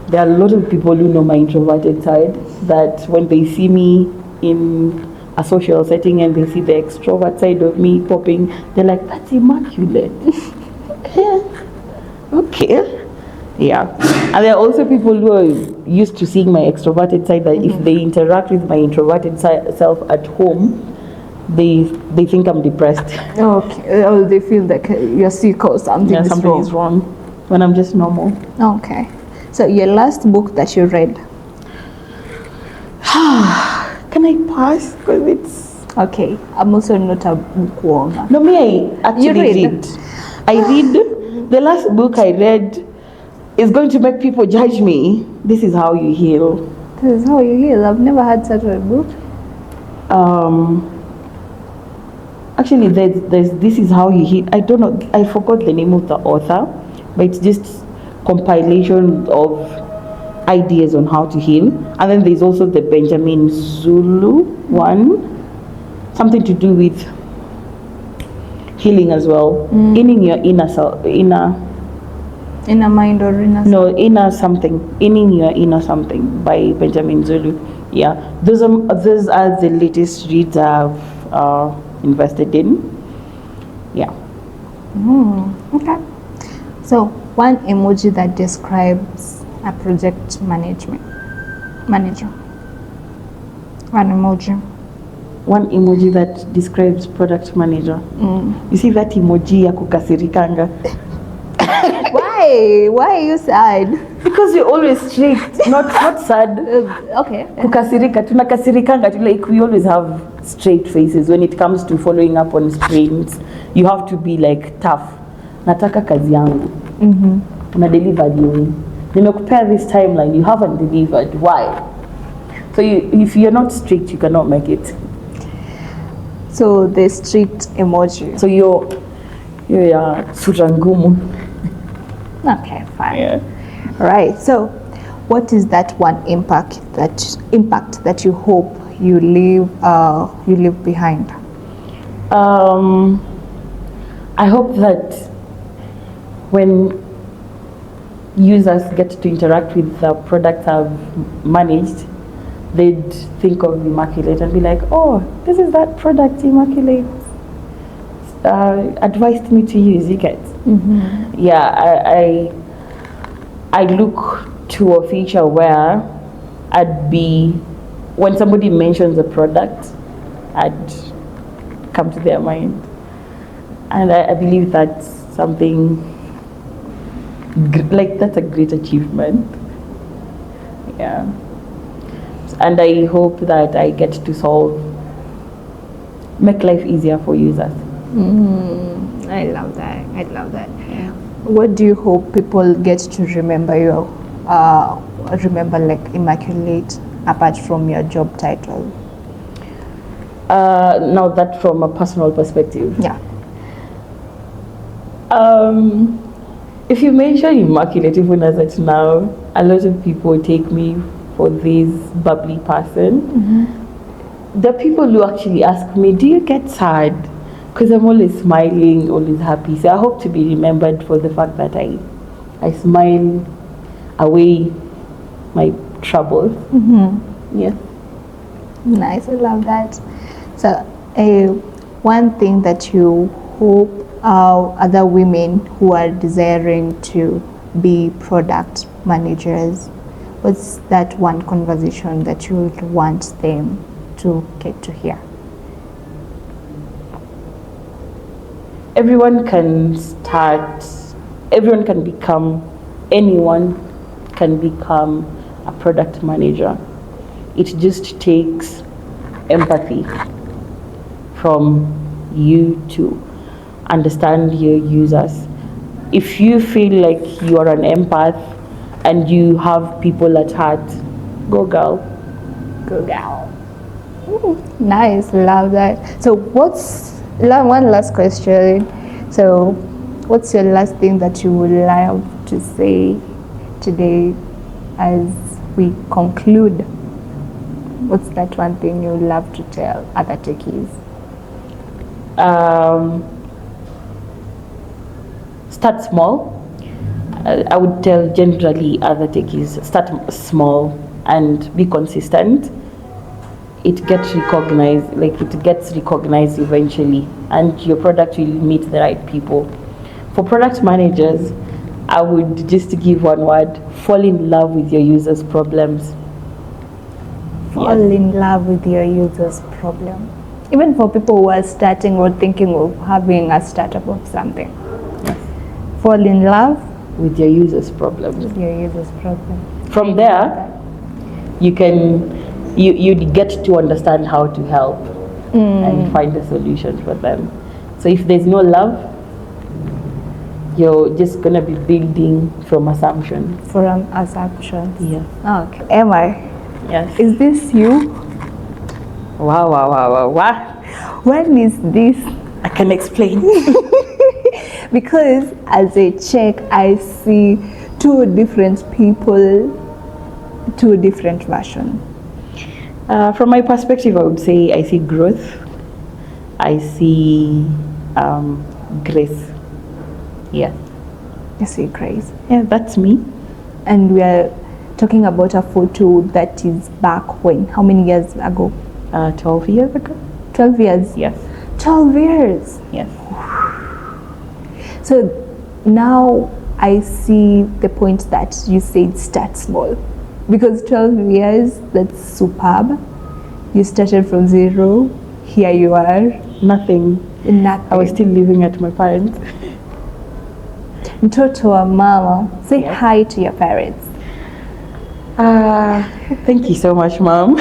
There are a lot of people who know my introverted side that when they see me in a social setting and they see the extrovert side of me popping, they're like, that's immaculate. Okay. Yeah. And there are also people who are used to seeing my extroverted side that if they interact with my introverted self at home, they think I'm depressed. Okay. Or they feel like you're sick or something. Yeah, something is wrong when I'm just normal. Okay. So your last book that you read? Can I pass? Because it's... Okay. I'm also not a bookworm. No, me, I actually read? I read. The last book I read is going to make people judge me. This is How You Heal. This is How You Heal. I've never had such a book. Actually, there's This Is How You Heal. I don't know. I forgot the name of the author, but it's just compilation of ideas on how to heal. And then there's also the Benjamin Zulu one, something to do with healing as well. Inning your inner self, inner mind or inner no inner something, inning your inner something by Benjamin Zulu. Yeah, those are the latest reads I've invested in. Yeah. Okay. So one emoji that describes a project manager. One emoji that describes product manager. You see that emoji ya kukasirikanga? Why are you sad? Because you're always strict, not sad. Okay. Kukasirika, tunakasirikanga, like we always have straight faces when it comes to following up on sprints. You have to be like tough. Nataka kazi yangu. Una deliver you. Nimekupea this timeline, you haven't delivered. Why? So if you're not strict, you cannot make it. So the strict emoji. So you're sura ngumu. Okay, fine. Yeah. Right. So what is that one impact that you hope you leave behind? I hope that when users get to interact with the products I've managed, they'd think of Immaculate and be like, oh, this is that product Immaculate advised me to use, you get. Yeah, I look to a feature where when somebody mentions a product, I'd come to their mind. And I believe that's something, that's a great achievement. Yeah. And I hope that I get to make life easier for users. I love that. Yeah. What do you hope people get to remember you? Remember like Immaculate apart from your job title? Now that from a personal perspective. Yeah. If you mention Immaculate, even as it now, a lot of people take me for this bubbly person. The people who actually ask me, do you get sad? Because I'm always smiling, always happy. So I hope to be remembered for the fact that I smile away my troubles. Yeah. Nice, I love that. So, one thing that you hope other women who are desiring to be product managers, what's that one conversation that you would want them to get to hear? Everyone can anyone can become a product manager. It just takes empathy from you to understand your users. If you feel like you are an empath and you have people at heart, go girl. Go gal. Nice, love that. So, one last question? So, what's your last thing that you would love to say today as we conclude? What's that one thing you would love to tell other techies? Start small. I would tell generally other techies, start small and be consistent. It gets recognized eventually, and your product will meet the right people. For product managers, I would just give one word: fall in love with your users' problems. Fall in love with your users' problem. Even for people who are starting or thinking of having a startup of something. Yes. Fall in love With your users' problems. with your users' problem. From there, you get to understand how to help and find a solution for them. So if there's no love, you're just gonna be building from assumptions. From assumptions. Yeah. Okay. Emma, Yes. is this you? Wow. When is this? I can explain. Because as I check, I see two different people, two different versions. From my perspective, I would say I see growth. I see grace. Yeah. You see, Grace. Yeah, that's me. And we are talking about a photo that is back when? How many years ago? 12 years ago. 12 years? Yes. 12 years. Yes. So now I see the point that you said start small. Because 12 years, that's superb. You started from zero. Here you are. Nothing. Nothing. I was still living at my parents. Mtoto wa mama. Say Yes. hi to your parents. Thank you so much, Mom.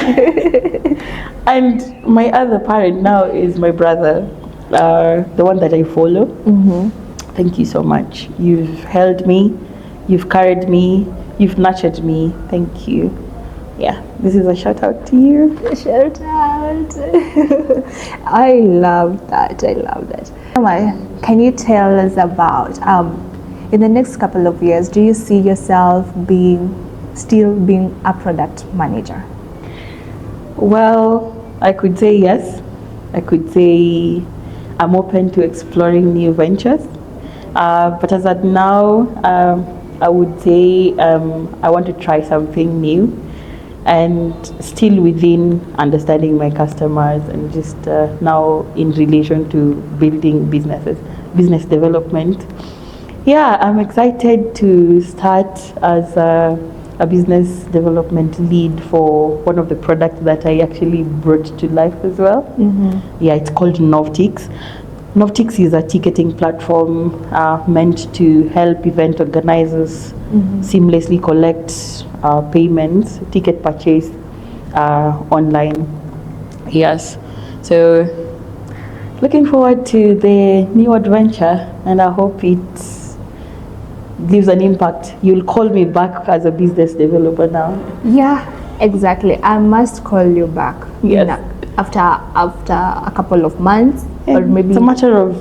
And my other parent now is my brother, the one that I follow. Thank you so much. You've held me, you've carried me, you've nurtured me. Thank you. Yeah, this is a shout out to you. Shout out. I love that. I love that. Emma, can you tell us about, in the next couple of years, do you see yourself still being a product manager? Well, I could say yes. I could say I'm open to exploring new ventures. But as at now, I would say I want to try something new and still within understanding my customers and just now in relation to building business development. Yeah, I'm excited to start as a business development lead for one of the products that I actually brought to life as well. Yeah, it's called Novtix. Novtix is a ticketing platform meant to help event organizers seamlessly collect payments, ticket purchase online. Yes, so looking forward to the new adventure, and I hope it gives an impact. You'll call me back as a business developer now. Yeah, exactly. I must call you back. Yes. After a couple of months, or maybe It's a matter of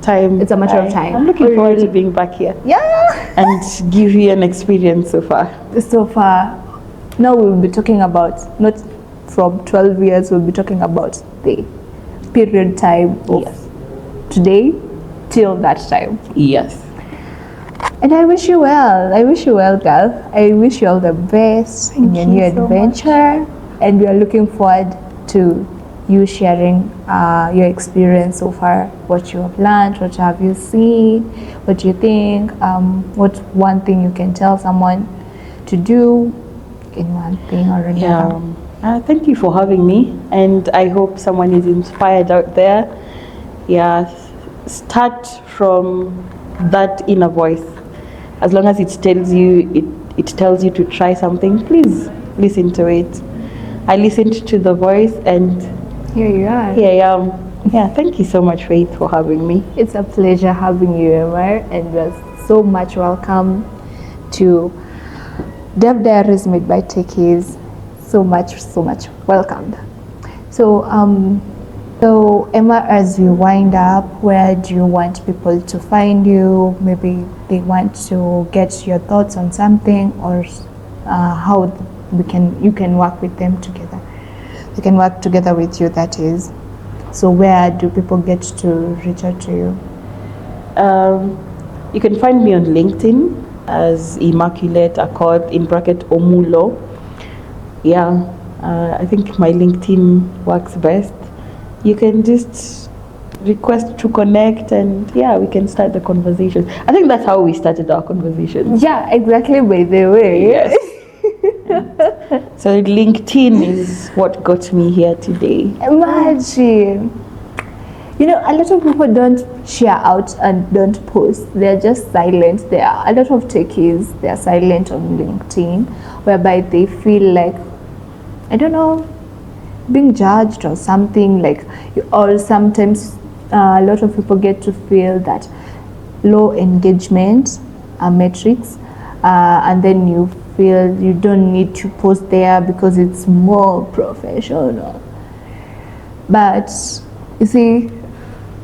time. It's a matter of time. I'm looking forward to being back here. Yeah. And give you an experience so far. So far, now we'll be talking about not from 12 years. We'll be talking about the period time of Yes. today till that time. Yes. And I wish you well. I wish you well, girl. I wish you all the best in your new adventure. And we are looking forward to you sharing your experience so far, what you have learned, what have you seen, what you think, what one thing you can tell someone to do in one thing or another. Thank you for having me, and I hope someone is inspired out there. Start from that inner voice. As long as it tells you to try something, please listen to it. I listened to the voice, and here you are. Here I am. Yeah, thank you so much, Faith, for having me. It's a pleasure having you, Emma, and you're so much welcome to Dev Diaries made by Techies. So much welcomed. So Emma, as we wind up, where do you want people to find you? Maybe they want to get your thoughts on something, or how you can work with them together. They can work together with you, that is. So where do people get to reach out to you? You can find me on LinkedIn as Immaculate Accord (Omulo). I think my LinkedIn works best. You can just request to connect, and we can start the conversation. I think that's how we started our conversation. Yeah, exactly, by the way. Yes. So LinkedIn is what got me here today. Imagine. You know, a lot of people don't share out and don't post. They're just silent. There are a lot of techies, they're silent on LinkedIn, whereby they feel like, I don't know, being judged or something, like, or sometimes a lot of people get to feel that low engagement metrics, and then you feel you don't need to post there because it's more professional. But you see,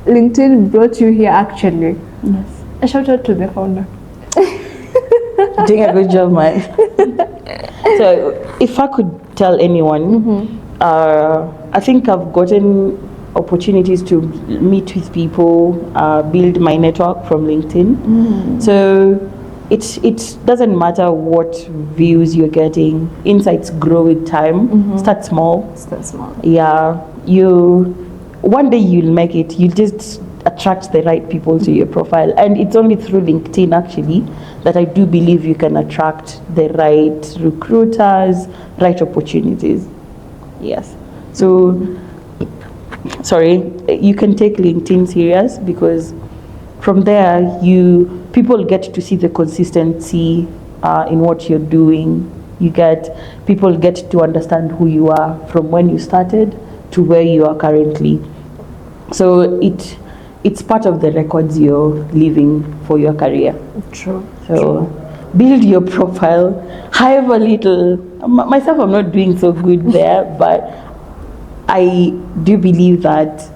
LinkedIn brought you here actually. Yes. A shout out to the founder. Doing a good job, man. So if I could tell anyone, I think I've gotten opportunities to meet with people, build my network from LinkedIn. So it doesn't matter what views you're getting. Insights grow with time. Start small. One day you'll make it. You'll just attract the right people to your profile, and it's only through LinkedIn actually that I do believe you can attract the right recruiters, right opportunities. Yes. So you can take LinkedIn serious, because from there people get to see the consistency in what you're doing. People get to understand who you are from when you started to where you are currently. So it's part of the records you're leaving for your career. True. So build your profile, however little. Myself, I'm not doing so good there, but I do believe that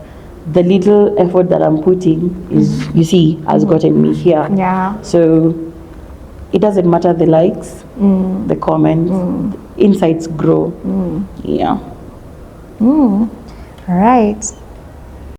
the little effort that I'm putting has gotten me here. Yeah. So it doesn't matter the likes, the comments, insights grow. Yeah. All right.